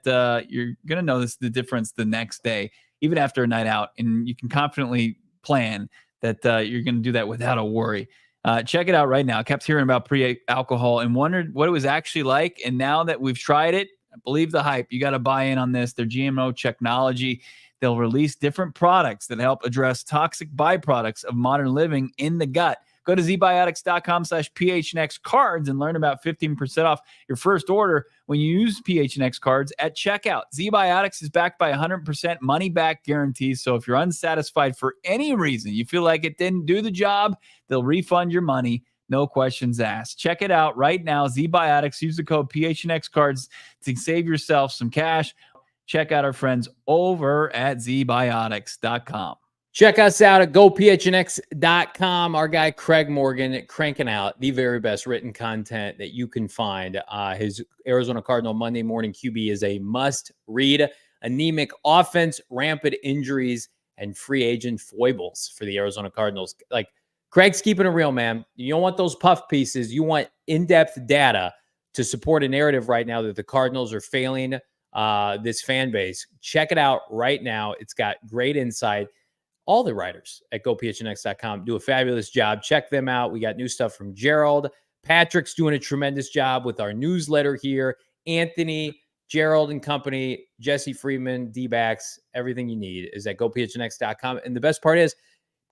you're going to notice the difference the next day, even after a night out, and you can confidently plan that you're going to do that without a worry. Check it out right now. I kept hearing about pre-alcohol and wondered what it was actually like. And now that we've tried it, I believe the hype. You got to buy in on this. Their GMO technology. They'll release different products that help address toxic byproducts of modern living in the gut. Go to zbiotics.com/PHNX cards and learn about 15% off your first order when you use PHNX cards at checkout. ZBiotics is backed by 100% money back guarantee. So if you're unsatisfied for any reason, you feel like it didn't do the job, they'll refund your money. No questions asked. Check it out right now. ZBiotics. Use the code PHNX cards to save yourself some cash. Check out our friends over at zbiotics.com. Check us out at gophnx.com. Our guy Craig Morgan cranking out the very best written content that you can find. His Arizona Cardinal Monday Morning QB is a must-read. Anemic offense, rampant injuries, and free agent foibles for the Arizona Cardinals. Like, Craig's keeping it real, man. You don't want those puff pieces. You want in-depth data to support a narrative right now that the Cardinals are failing this fan base. Check it out right now. It's got great insight. All the writers at gophnx.com do a fabulous job. Check them out. We got new stuff from Gerald. Patrick's doing a tremendous job with our newsletter here. Anthony, Gerald and company, Jesse Freeman, D-backs, everything you need is at gophnx.com. And the best part is,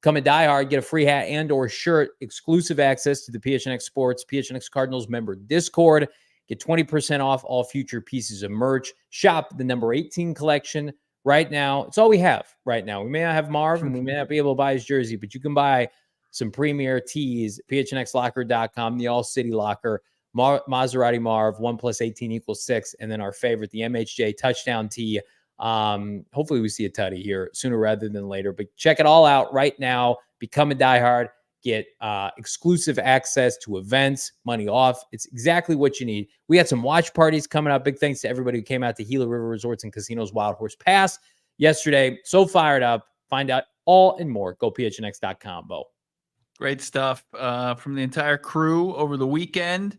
come and die hard, get a free hat and or shirt, exclusive access to the PHNX Sports, PHNX Cardinals member Discord. Get 20% off all future pieces of merch. Shop the number 18 collection right now. It's all we have right now. We may not have Marv and we may not be able to buy his jersey, but you can buy some premier tees, phnxlocker.com, the All-City Locker, Maserati Marv, 1+18 = 6, and then our favorite, the MHJ touchdown tee. Hopefully we see a tutty here sooner rather than later, but check it all out right now. Become a diehard, get exclusive access to events, money off. It's exactly what you need. We had some watch parties coming up. Big thanks to everybody who came out to Gila River Resorts and Casinos Wild Horse Pass yesterday. So fired up. Find out all and more. GoPHNX.com, Bo. Great stuff from the entire crew over the weekend.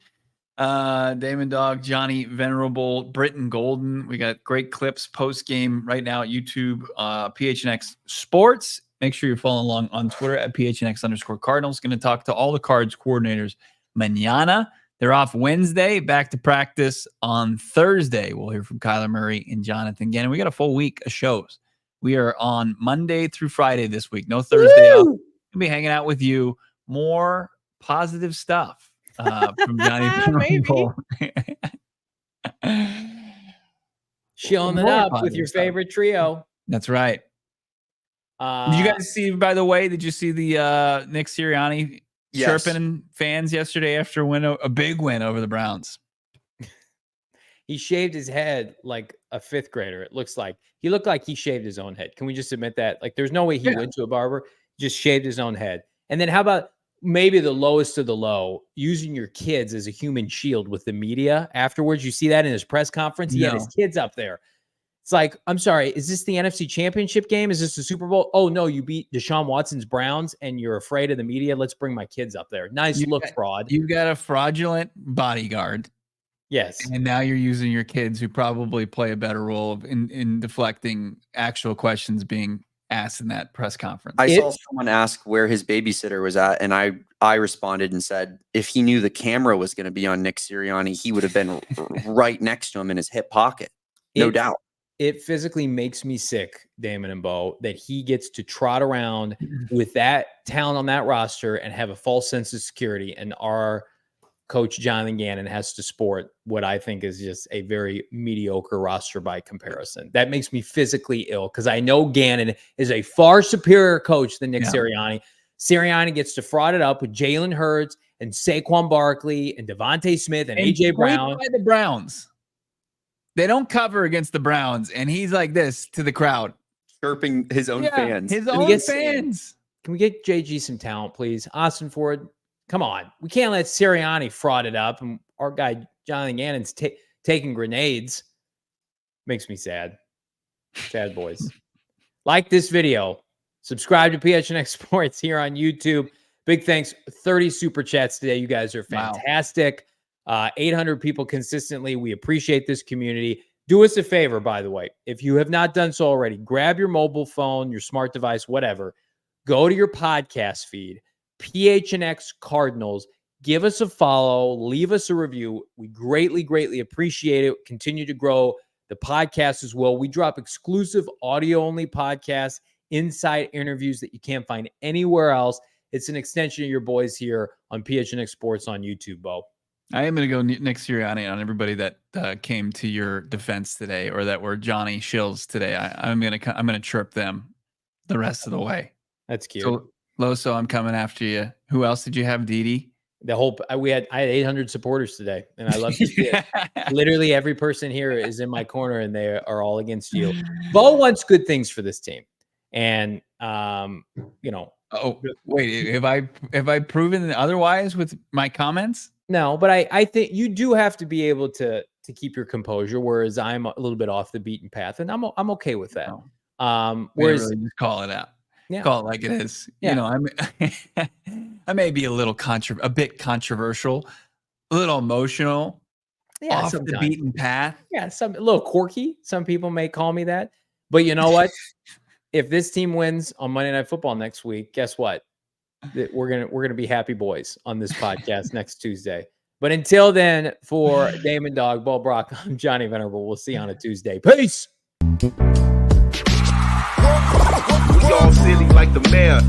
Damon, Dawg, Johnny, Venerable, Britton, Golden. We got great clips post-game right now at YouTube, PHNX Sports. Make sure you're following along on Twitter at PHNX_Cardinals. Going to talk to all the Cards coordinators mañana. They're off Wednesday, back to practice on Thursday. We'll hear from Kyler Murray and Jonathan Gannon. We got a full week of shows. We are on Monday through Friday this week. No Thursday off. We'll be hanging out with you. More positive stuff from Johnny Venerable. Shilling it up with your favorite trio. That's right. Did you guys see, by the way, did you see the Nick Sirianni Yes. chirping fans yesterday after a big win over the Browns? He shaved his head like a fifth grader. It looks like he looked like he shaved his own head. Can we just admit that? Like, there's no way he went to a barber, just shaved his own head. And then how about maybe the lowest of the low, using your kids as a human shield with the media afterwards? You see that in his press conference? He had his kids up there. It's like, I'm sorry, is this the NFC Championship game? Is this the Super Bowl? Oh, no, you beat Deshaun Watson's Browns and you're afraid of the media. Let's bring my kids up there. Nice look, fraud. You've got a fraudulent bodyguard. Yes. And now you're using your kids, who probably play a better role in deflecting actual questions being asked in that press conference. I saw someone ask where his babysitter was at, and I responded and said, if he knew the camera was going to be on Nick Sirianni, he would have been right next to him in his hip pocket. No doubt. It physically makes me sick, Damon and Bo, that he gets to trot around with that talent on that roster and have a false sense of security. And our coach, Jonathan Gannon, has to sport what I think is just a very mediocre roster by comparison. That makes me physically ill because I know Gannon is a far superior coach than Nick Sirianni. Sirianni gets to fraud it up with Jalen Hurts and Saquon Barkley and Devontae Smith and A.J. Brown. By the Browns. They don't cover against the Browns, and he's like this to the crowd. Chirping his own fans. His own fans. Can we get JG some talent, please? Austin Ford, come on. We can't let Sirianni fraud it up, and our guy, Jonathan Gannon's taking grenades. Makes me sad. Sad boys. Like this video. Subscribe to PHNX Sports here on YouTube. Big thanks. 30 super chats today. You guys are fantastic. 800 people consistently. We appreciate this community. Do us a favor, by the way. If you have not done so already, grab your mobile phone, your smart device, whatever. Go to your podcast feed, PHNX Cardinals. Give us a follow. Leave us a review. We greatly, greatly appreciate it. Continue to grow the podcast as well. We drop exclusive audio-only podcasts, inside interviews that you can't find anywhere else. It's an extension of your boys here on PHNX Sports on YouTube, Bo. I am going to go Nick Sirianni on everybody that came to your defense today, or that were Johnny Shills today. I'm going to chirp them the rest of the way. That's cute. So, Loso, I'm coming after you. Who else did you have, Didi? I had 800 supporters today, and I love to see it. Literally every person here is in my corner, and they are all against you. Bo wants good things for this team, and Oh wait, have I proven otherwise with my comments? No, but I think you do have to be able to keep your composure, whereas I'm a little bit off the beaten path, and I'm okay with that. Whereas really just call it out. Yeah. Call it like it is. Yeah. You know, I may be a bit controversial, a little emotional, off the beaten path. Yeah, a little quirky. Some people may call me that. But you know what? If this team wins on Monday Night Football next week, guess what? We're gonna be happy boys on this podcast next Tuesday. But until then, for Damon, Dawg, Bo, Brack, I'm Johnny Venerable. We'll see you on a Tuesday. Peace. We all silly like the mayor.